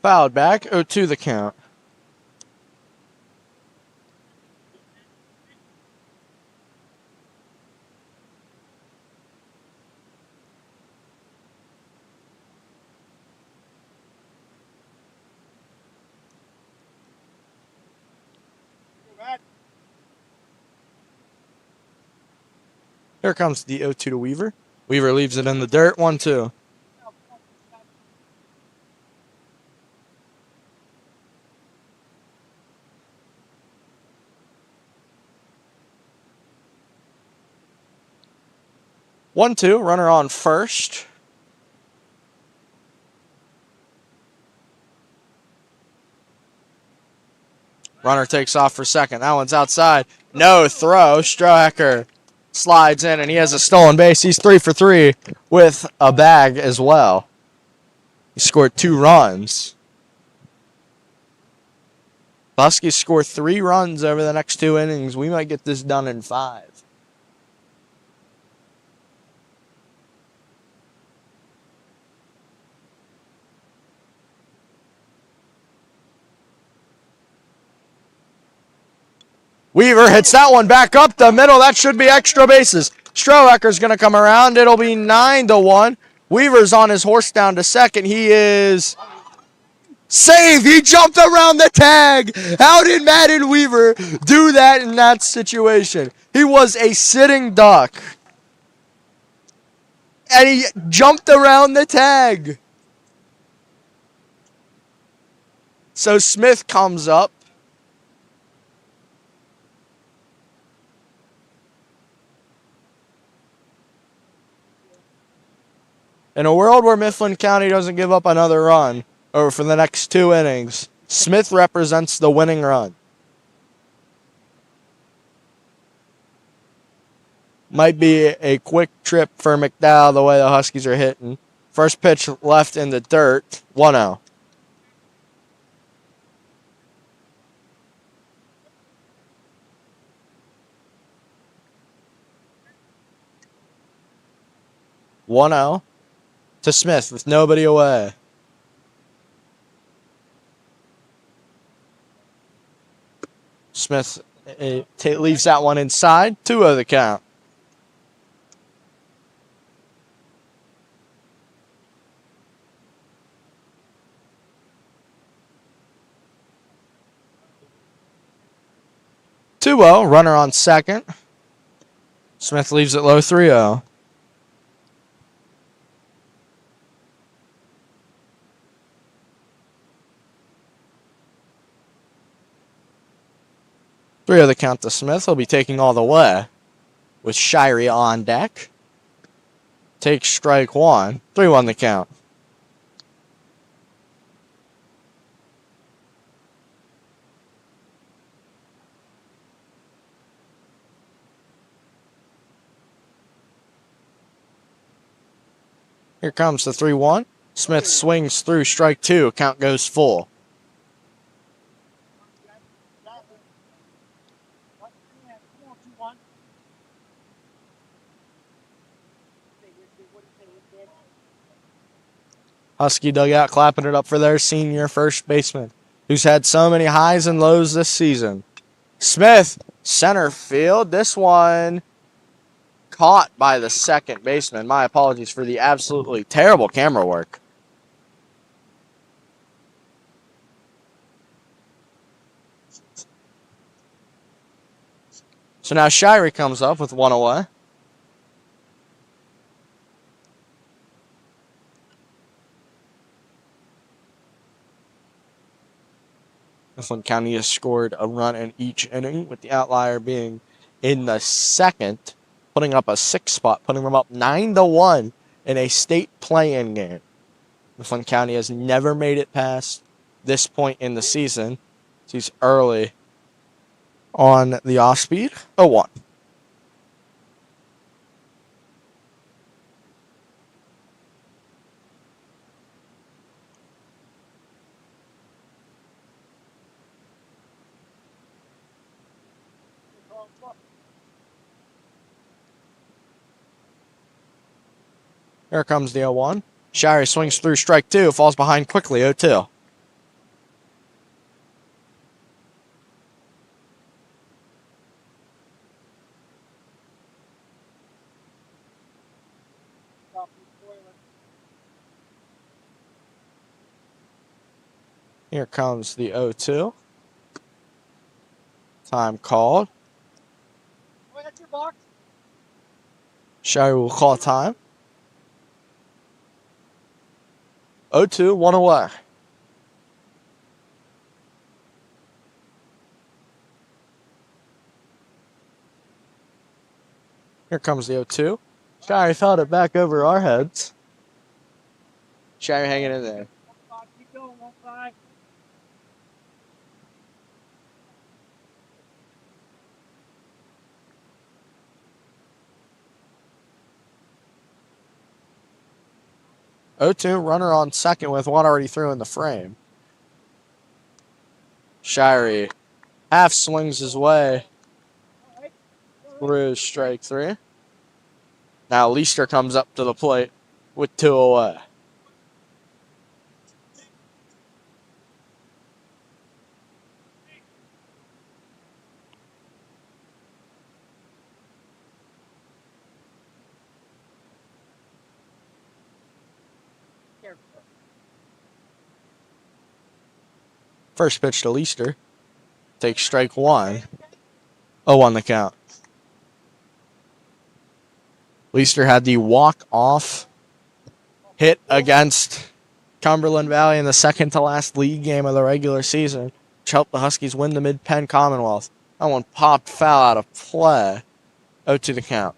Fouled back, 0-2 the count. Here comes the 0-2 to Weaver. Weaver leaves it in the dirt, 1-2. Runner on first. Runner takes off for second. That one's outside. No throw. Strohecker slides in, and he has a stolen base. He's 3 for 3 with a bag as well. He scored 2 runs. The Huskies score 3 runs over the next 2 innings. We might get this done in 5. Weaver hits that one back up the middle. That should be extra bases. Strohecker's going to come around. It'll be 9-1. Weaver's on his horse down to second. He is saved. He jumped around the tag. How did Madden Weaver do that in that situation? He was a sitting duck. And he jumped around the tag. So Smith comes up. In a world where Mifflin County doesn't give up another run over for the next 2 innings, Smith represents the winning run. Might be a quick trip for McDowell the way the Huskies are hitting. First pitch left in the dirt, 1-0. To Smith with nobody away. Smith leaves that one inside. 2-0 the count. Runner on second. Smith leaves it low, 3-0. Three of the count to Smith. He'll be taking all the way with Shirey on deck. Takes strike 1. 3-1 the count. Here comes the 3-1. Smith swings through strike 2. Count goes full. Husky dugout clapping it up for their senior first baseman, who's had so many highs and lows this season. Smith, center field. This one caught by the second baseman. My apologies for the absolutely terrible camera work. So now Shirey comes up with one away. Mifflin County has scored a run in each inning, with the outlier being in the second, putting up a 6-spot, putting them up 9-1 in a state play-in game. Mifflin County has never made it past this point in the season. So he's early on the off-speed. 0-1. Here comes the 0-1. Shirey swings through strike 2, falls behind quickly, 0-2. Here comes the 0-2. Time called. Shirey will call time. 0-2, 1 away. Here comes the 0-2. Shirey fouled it back over our heads. Shirey hanging in there. Keep going, 1-5. Runner on second with one already through in the frame. Shirey half swings his way through strike 3. Now Leister comes up to the plate with 2 away. First pitch to Leister. Takes strike 1. 0-1 the count. Leister had the walk-off hit against Cumberland Valley in the second to last league game of the regular season, which helped the Huskies win the Mid-Penn Commonwealth. That one popped foul out of play. 0-2 the count.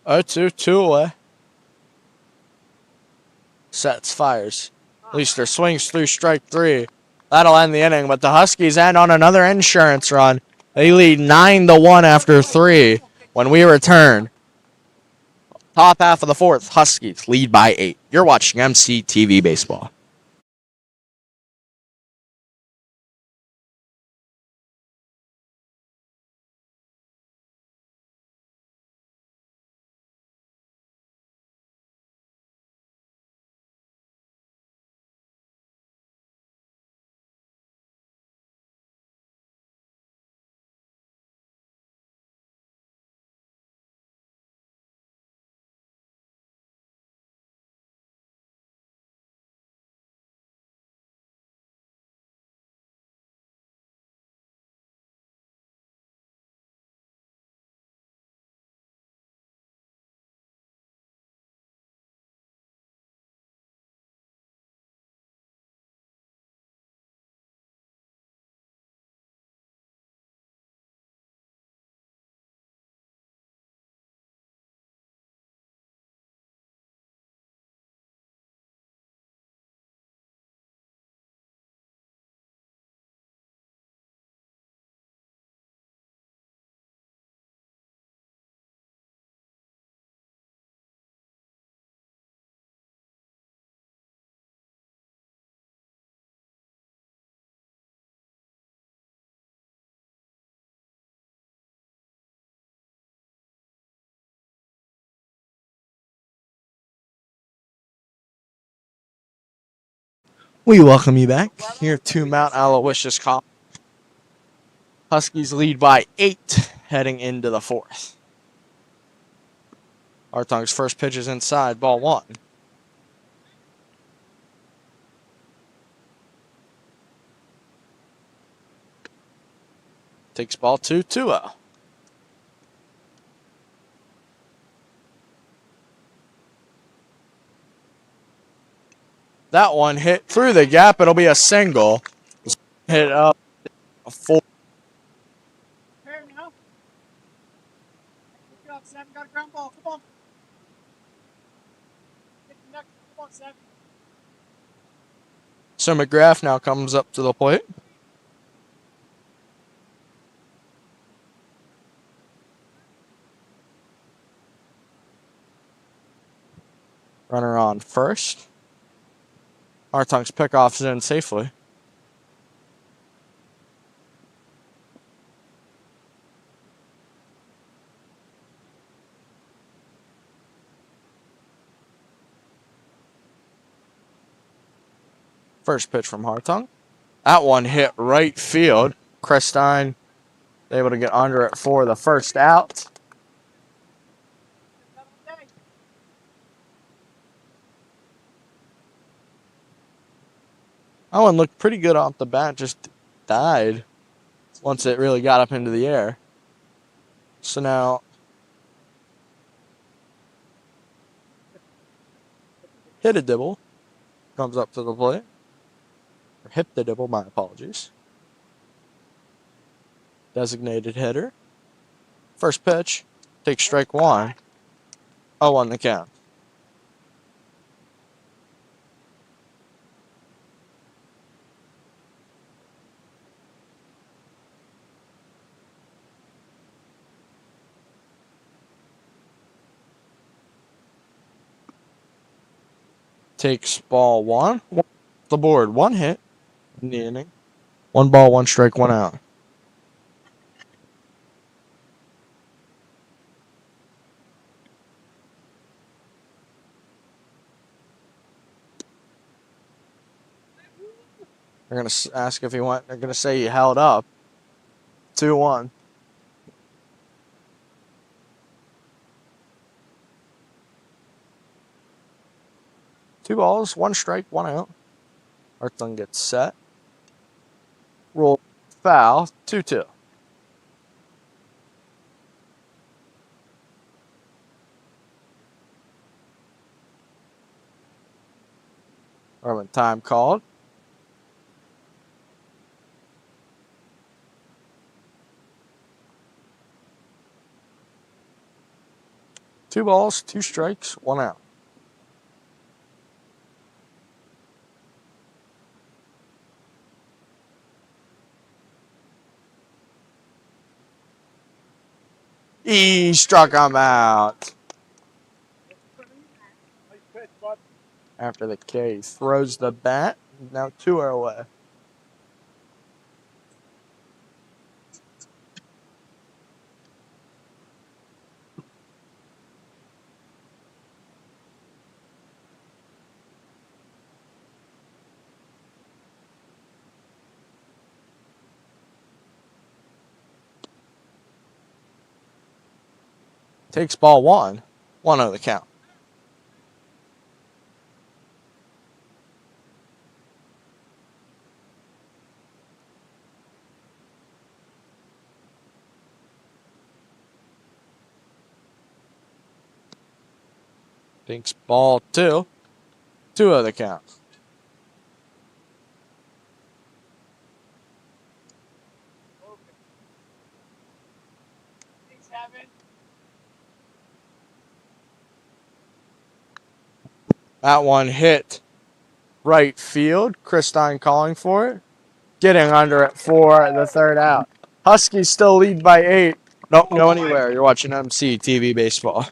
Oh, two away. Sets, fires. Leister swings through strike 3. That'll end the inning, but the Huskies end on another insurance run. They lead 9-1 after 3. When we return, top half of the 4th, Huskies lead by 8. You're watching MCTV Baseball. We welcome you back here to Mount Aloysius College. Huskies lead by 8 heading into the 4th. Hartong's first pitch is inside, ball 1. Takes ball 2, 2-0. That one hit through the gap. It'll be a single. Hit up a 4. Fair now. Good job, Sam. Got a ground ball. Come on. Get the next. Come on, Sam. So McGrath now comes up to the plate. Runner on first. Hartong's pickoff is in safely. First pitch from Hartong. That one hit right field. Crestine able to get under it for the first out. That one looked pretty good off the bat, just died once it really got up into the air. So now hit a dibble comes up to the plate. Or hit the dibble, my apologies. Designated hitter. First pitch, takes strike 1. 0-1 the count. Takes ball 1. The board, 1 hit in the inning. 1 ball, 1 strike, 1 out. They're going to ask if he went. They're going to say he held up. 2-1. Two balls, 1 strike, 1 out. Hartung gets set. Roll foul, 2-2. When time called. Two balls, 2 strikes, 1 out. He struck him out. After the K, throws the bat. Now 2 are away. Takes ball 1. 1-0 the count. Takes ball 2. 2-0 the count. That one hit right field. Christine calling for it. Getting under it for the 3rd out. Huskies still lead by 8. Don't go anywhere. You're watching MC TV Baseball.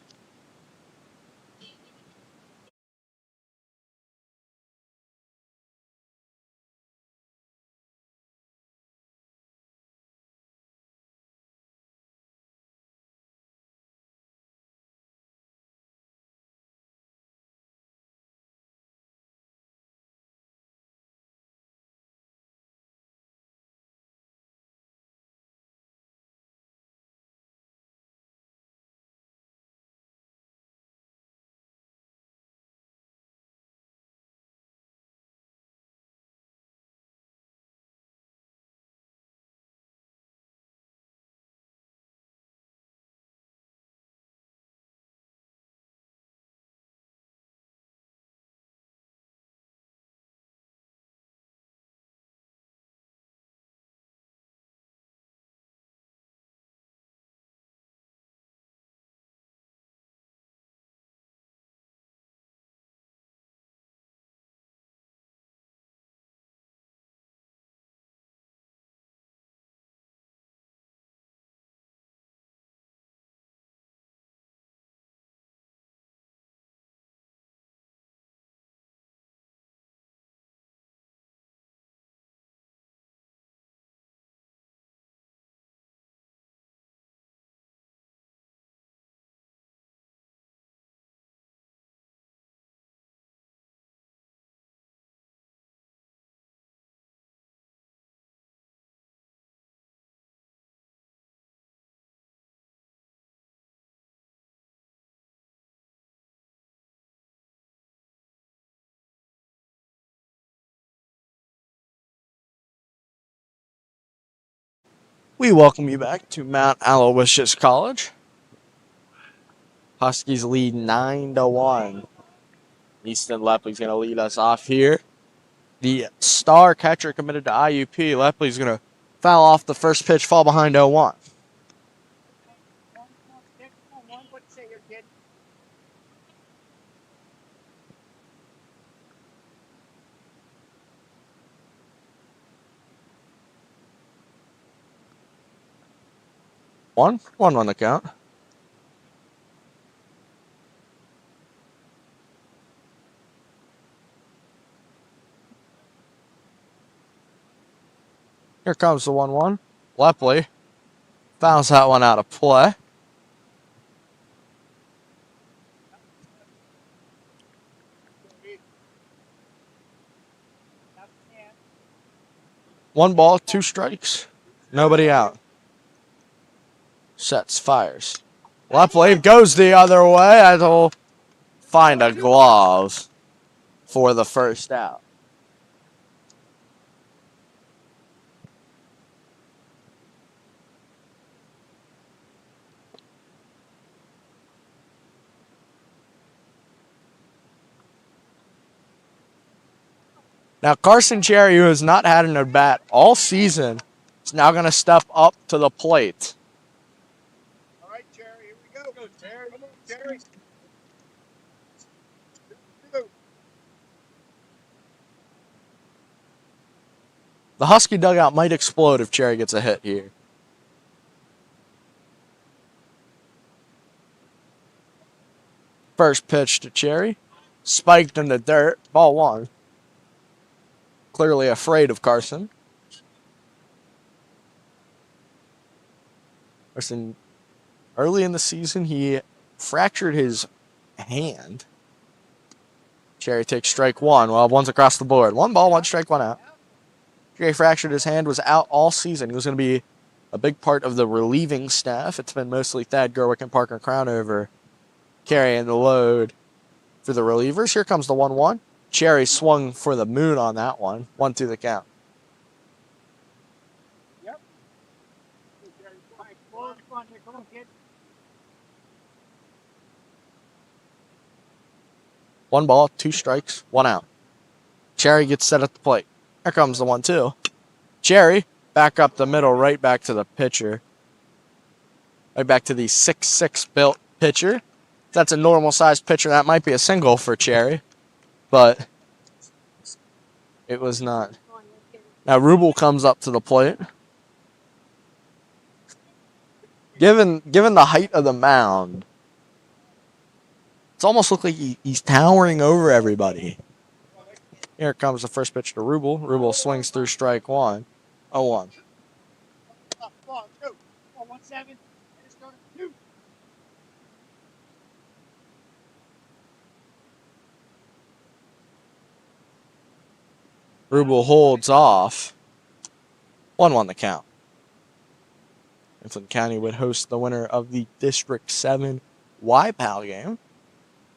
We welcome you back to Mount Aloysius College. Huskies lead 9-1. Easton Lepley's going to lead us off here. The star catcher committed to IUP. Lepley's going to foul off the first pitch, fall behind 0-1. What say your kid? One on the count. Here comes the 1-1. Lepley fouls that one out of play. One ball, 2 strikes. Nobody out. Sets, fires. Lepley goes the other way. He'll find a glove for the first out. Now, Carson Cherry, who has not had an at-bat all season, is now going to step up to the plate. All right, Jerry, here we go. Go, Jerry. Come on, Jerry. The Husky dugout might explode if Cherry gets a hit here. First pitch to Cherry. Spiked in the dirt. Ball 1. Clearly afraid of Carson. Carson, early in the season, he fractured his hand. Cherry takes strike 1. Well, 1's across the board. 1 ball, 1 strike, 1 out. Cherry fractured his hand, was out all season. He was going to be a big part of the relieving staff. It's been mostly Thad Gerwick and Parker Crownover carrying the load for the relievers. Here comes the 1-1. Cherry swung for the moon on that one. 1-2 the count. Yep. Come on, kid. 1 ball, 2 strikes, 1 out. Cherry gets set at the plate. Here comes the 1-2. Cherry back up the middle, right back to the pitcher. Right back to the 6'6" built pitcher. If that's a normal sized pitcher, that might be a single for Cherry, but it was not. Now Rubel comes up to the plate. Given the height of the mound, it's almost looked like he's towering over everybody. Here comes the first pitch to Rubel. Rubel swings through strike 1. 0-1. Come on, go. Come on, 1-7. Let's go to 2. Rubel holds off. 1-1 the count. Mifflin County would host the winner of the District 7 YPAL game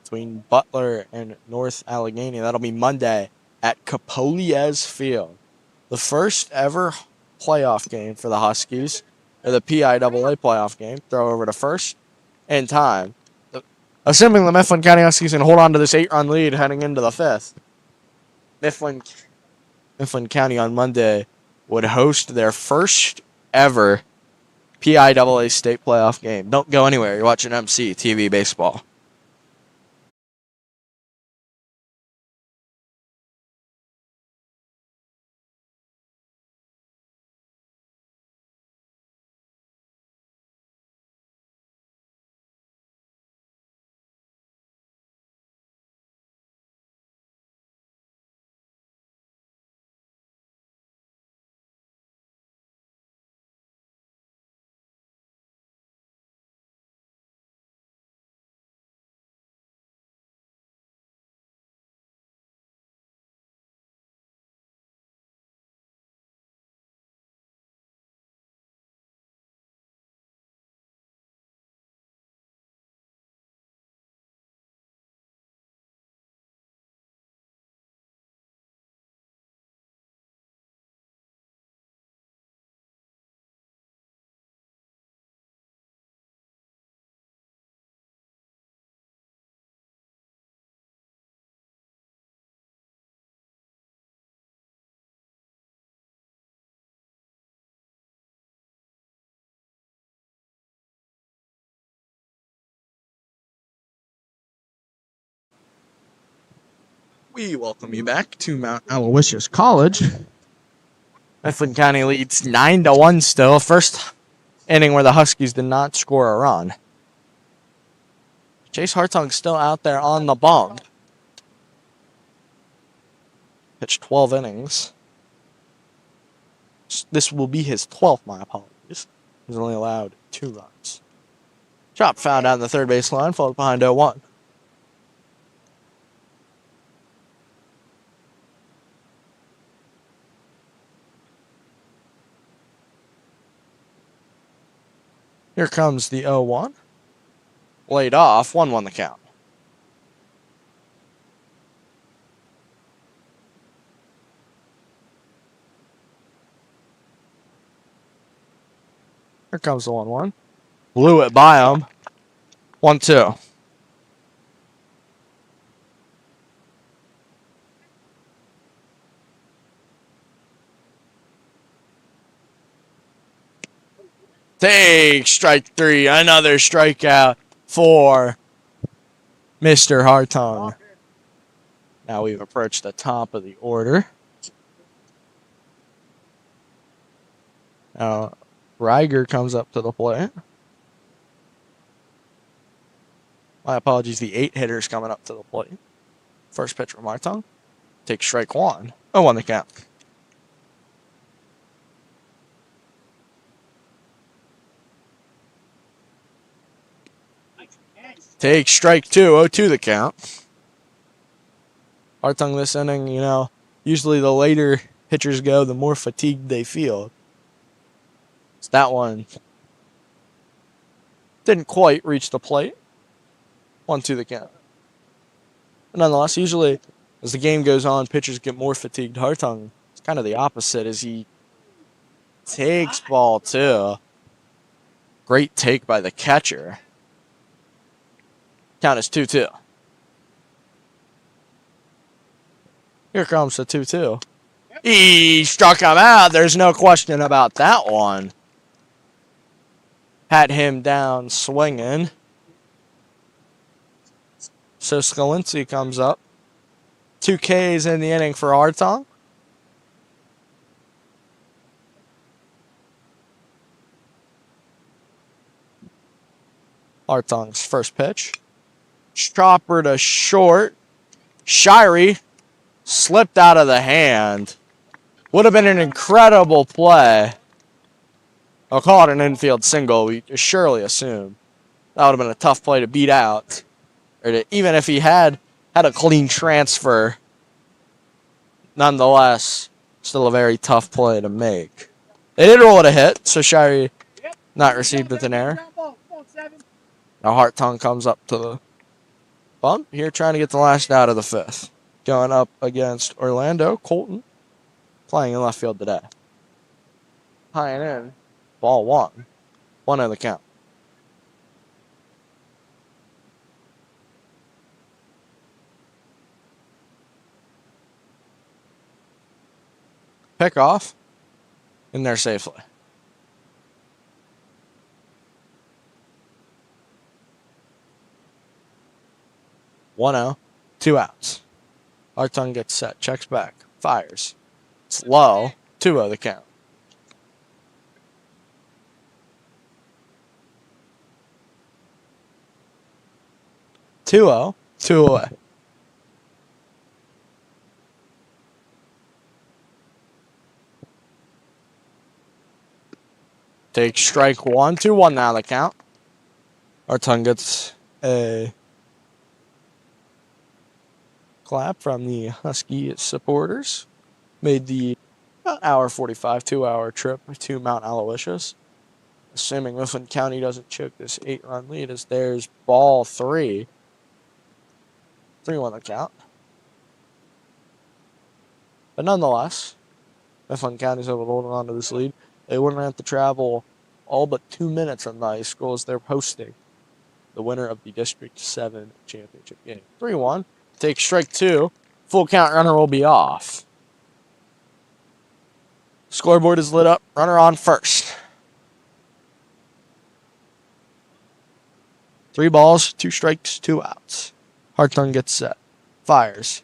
between Butler and North Allegheny. That'll be Monday at Capoliez Field. The first ever playoff game for the Huskies, or the PIAA playoff game. Throw over to first in time. Assuming the Mifflin County Huskies can hold on to this 8-run lead heading into the 5th. Mifflin County on Monday would host their first ever PIAA State playoff game. Don't go anywhere. You're watching MC TV Baseball. We welcome you back to Mount Aloysius College. Mifflin County leads 9-1 still. First inning where the Huskies did not score a run. Chase Hartung still out there on the bump. Pitched 12 innings. This will be his 12th, my apologies. He's only allowed 2 runs. Chop foul down the third base line, followed behind 0-1. Here comes the 0-1. Laid off, 1-1 the count. Here comes the 1-1. Blew it by him. 1-2. Take strike 3. Another strikeout for Mr. Hartung. Now we've approached the top of the order. Now Reiger comes up to the plate. My apologies, the 8 hitters coming up to the plate. First pitch from Hartung. Take strike 1. 0-1 the count. Take strike 2. 0-2 the count. Hartung this inning, usually the later pitchers go, the more fatigued they feel. So that one didn't quite reach the plate. 1-2 the count. But nonetheless, usually as the game goes on, pitchers get more fatigued. Hartung is kind of the opposite as he takes ball 2. Great take by the catcher. Count is 2-2. Here comes the 2-2. He struck him out. There's no question about that one. Pat him down swinging. So Scalinci comes up. 2 Ks in the inning for Hartung. Hartung's first pitch. Chopper to short. Shirey slipped out of the hand. Would have been an incredible play. I'll call it an infield single. We surely assume that would have been a tough play to beat out. Or even if he had a clean transfer, nonetheless, still a very tough play to make. They did roll it a hit, so Shirey not received with an error. Now Hartung comes up to the bump here, trying to get the last out of the 5th. Going up against Orlando Colton, playing in left field today. High and in, ball 1. 1 in the count. Pick off, in there safely. One out, 2 outs. Hartung gets set, checks back, fires. It's low, 2-0 the count. Two away. Take strike 1, 2-1 now the count. Hartung gets a clap from the Husky supporters. Made the hour 45, 2-hour trip to Mount Aloysius. Assuming Mifflin County doesn't choke this 8-run lead, as there's ball 3. 3-1 the count. But nonetheless, Mifflin County's able to hold on to this lead. They wouldn't have to travel all but 2 minutes from the high school as they're hosting the winner of the District 7 championship game. 3-1. Take strike 2. Full count runner will be off. Scoreboard is lit up. Runner on first. 3 balls, 2 strikes, 2 outs. Hartung gets set. Fires.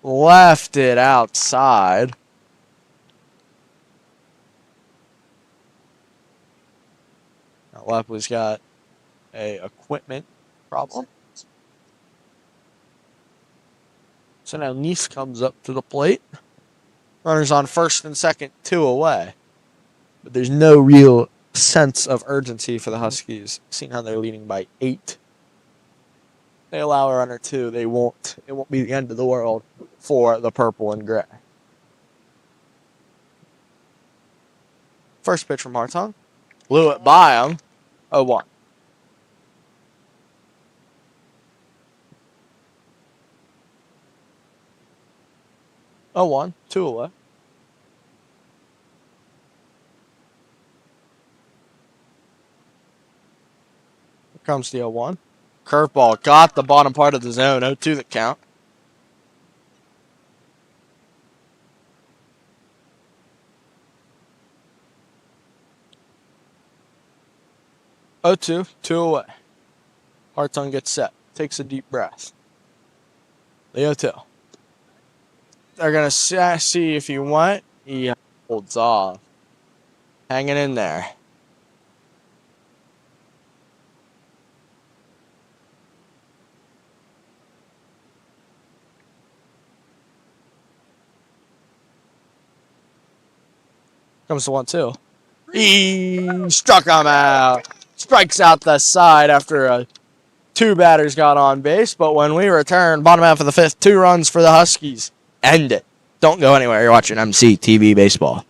left it outside. Now Lepley's got a equipment problem. So now Neese comes up to the plate. Runners on first and second, 2 away. But there's no real sense of urgency for the Huskies, seeing how they're leading by 8. They allow a runner 2. It won't be the end of the world for the purple and gray. First pitch from Hartung. Blew it by him. 0-1. Oh, 1, 2 away. Here comes the 0-1. Curveball got the bottom part of the zone. 0-2 the count. Oh, 2 away. Hartung gets set. Takes a deep breath. The 0-2. They're going to see if you want. He holds off. Hanging in there. Comes the 1-2. He struck him out. Strikes out the side after 2 batters got on base. But when we return, bottom half of the 5th, 2 runs for the Huskies. End it. Don't go anywhere. You're watching MC TV Baseball.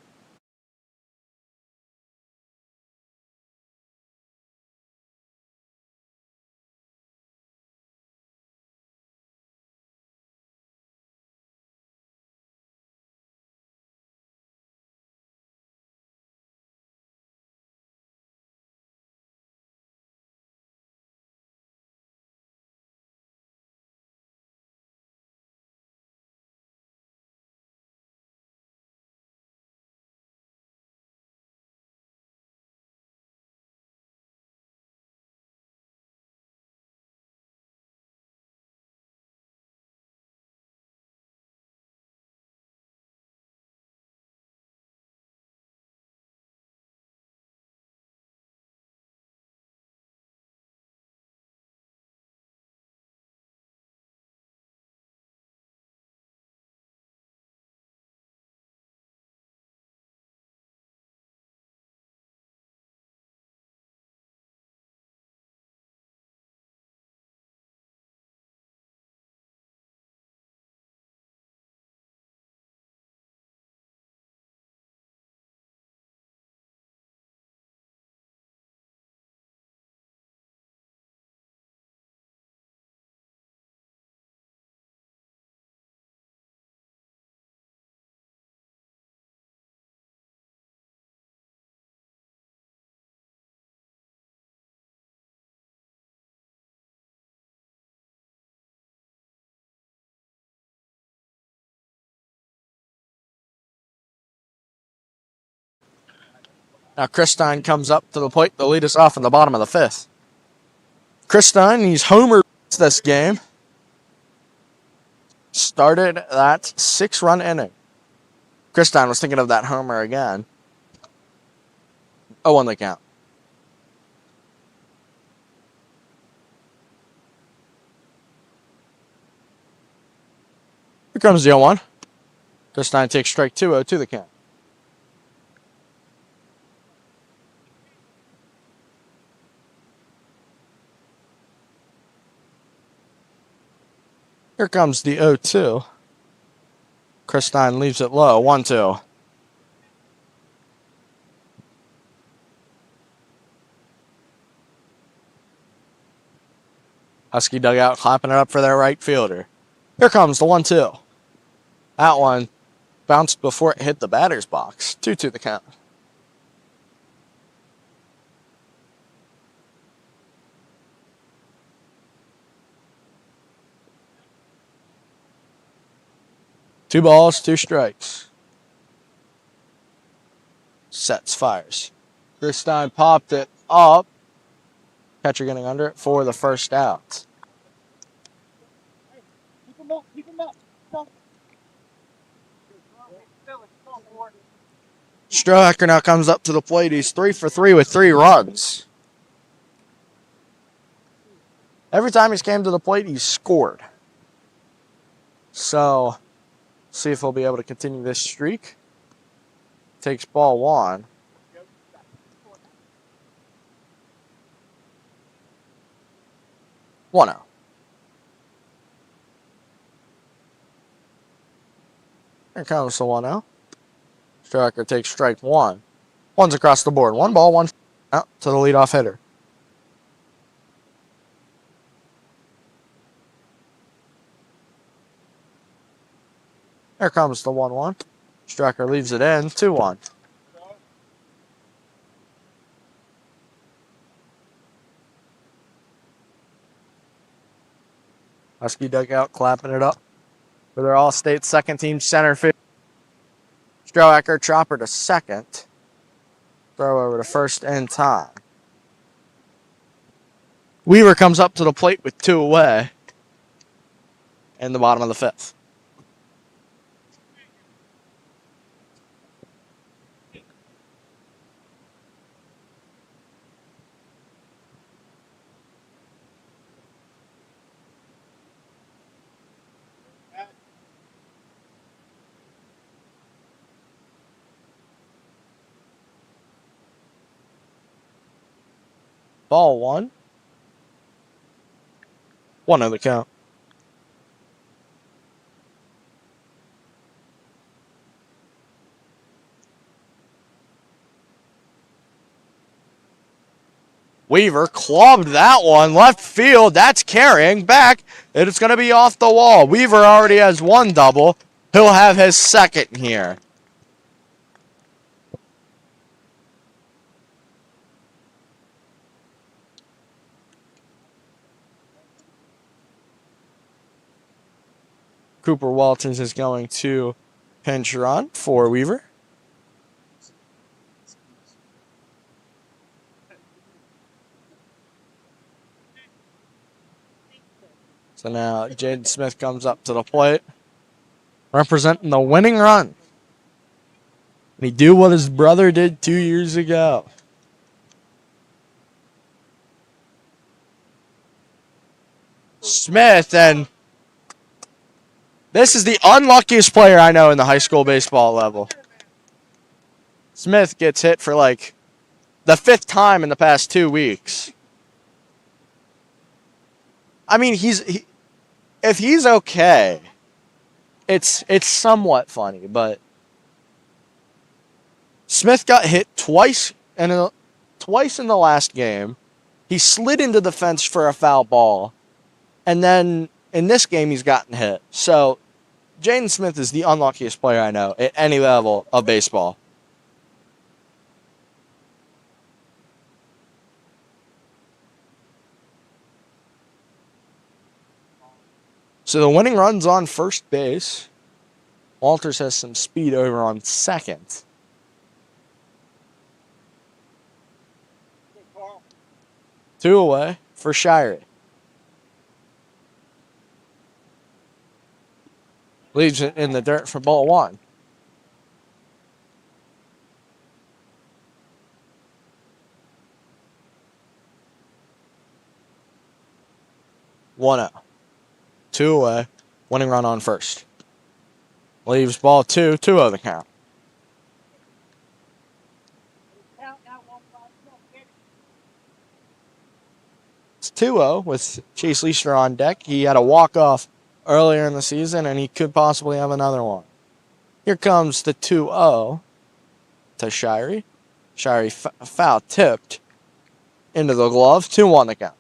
Now Christine comes up to the plate to lead us off in the bottom of the 5th. Christine, he's homered this game. Started that 6-run inning. Christine was thinking of that homer again. 0-1 the count. Here comes the 0-1. Christine takes strike 2, 0-2 the count. Here comes the 0-2. Christine leaves it low. 1-2. Husky dugout clapping it up for their right fielder. Here comes the 1-2. That one bounced before it hit the batter's box. 2-2 the count. Two balls, 2 strikes. Sets, fires. Christine popped it up. Catcher getting under it for the first out. Keep him up. Keep him up. Strohacker now comes up to the plate. He's 3 for 3 with 3 runs. Every time he's came to the plate, he's scored. So, see if he'll be able to continue this streak. Takes ball 1. One out. Here comes the 1-0. Striker takes strike 1. One's across the board. 1 ball, 1 out to the leadoff hitter. Here comes the 1-1. Striker leaves it in. 2-1. Husky dugout clapping it up for their All-State second-team center field. Strohacker chopper to second. Throw over to first in time. Weaver comes up to the plate with 2 away in the bottom of the 5th. Ball 1. 1 on the count. Weaver clubbed that one. Left field. That's carrying back. And it's going to be off the wall. Weaver already has 1 double. He'll have his second here. Cooper Walters is going to pinch run for Weaver. So now Jaden Smith comes up to the plate, representing the winning run. And he do what his brother did 2 years ago. Smith, and this is the unluckiest player I know in the high school baseball level. Smith gets hit for like the 5th time in the past 2 weeks. I mean, if he's okay, it's somewhat funny, but Smith got hit twice in the last game. He slid into the fence for a foul ball, and then in this game he's gotten hit. So Jaden Smith is the unluckiest player I know at any level of baseball. So the winning run's on first base. Walters has some speed over on second. Two away for Shirey. Leaves it in the dirt for ball 1. One out. 2 away. Winning run on first. Leaves ball 2. 2-0 the count. It's 2-0 with Chase Leaster on deck. He had a walk-off earlier in the season, and he could possibly have another one. Here comes the 2-0 to Shirey. Shirey foul tipped into the glove. 2-1 the count.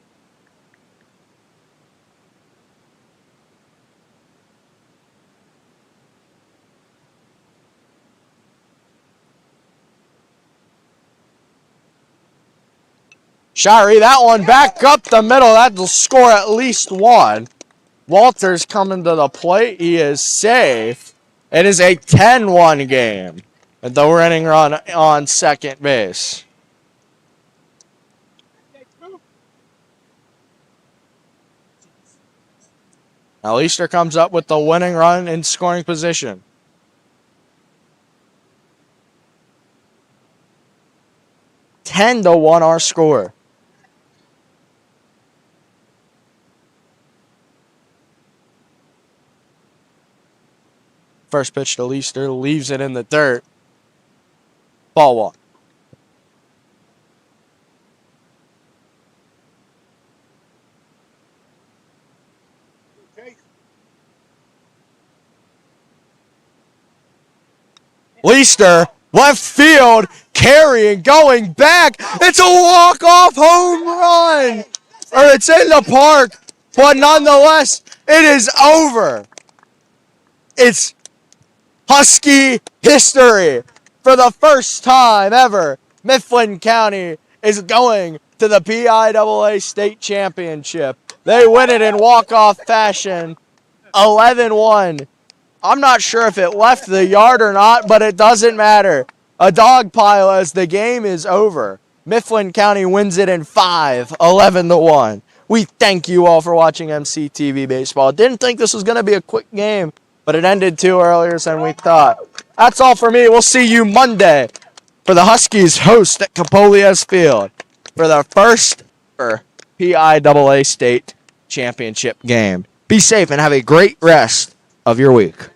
Shirey, that one back up the middle. That'll score at least 1. Walters coming to the plate. He is safe. It is a 10-1 game. And the winning run on second base. Now Leaster comes up with the winning run in scoring position. 10-1 our score. First pitch to Leister, leaves it in the dirt. Ball walk. Leister, left field, carrying, going back. It's a walk-off home run. Or it's in the park, but nonetheless, it is over. It's Husky history. For the first time ever, Mifflin County is going to the PIAA State Championship. They win it in walk-off fashion, 11-1. I'm not sure if it left the yard or not, but it doesn't matter. A dog pile as the game is over. Mifflin County wins it in 5, 11-1. We thank you all for watching MCTV Baseball. Didn't think this was going to be a quick game, but it ended too earlier than we thought. That's all for me. We'll see you Monday for the Huskies host at Capolias Field for the first PIAA State Championship game. Be safe and have a great rest of your week.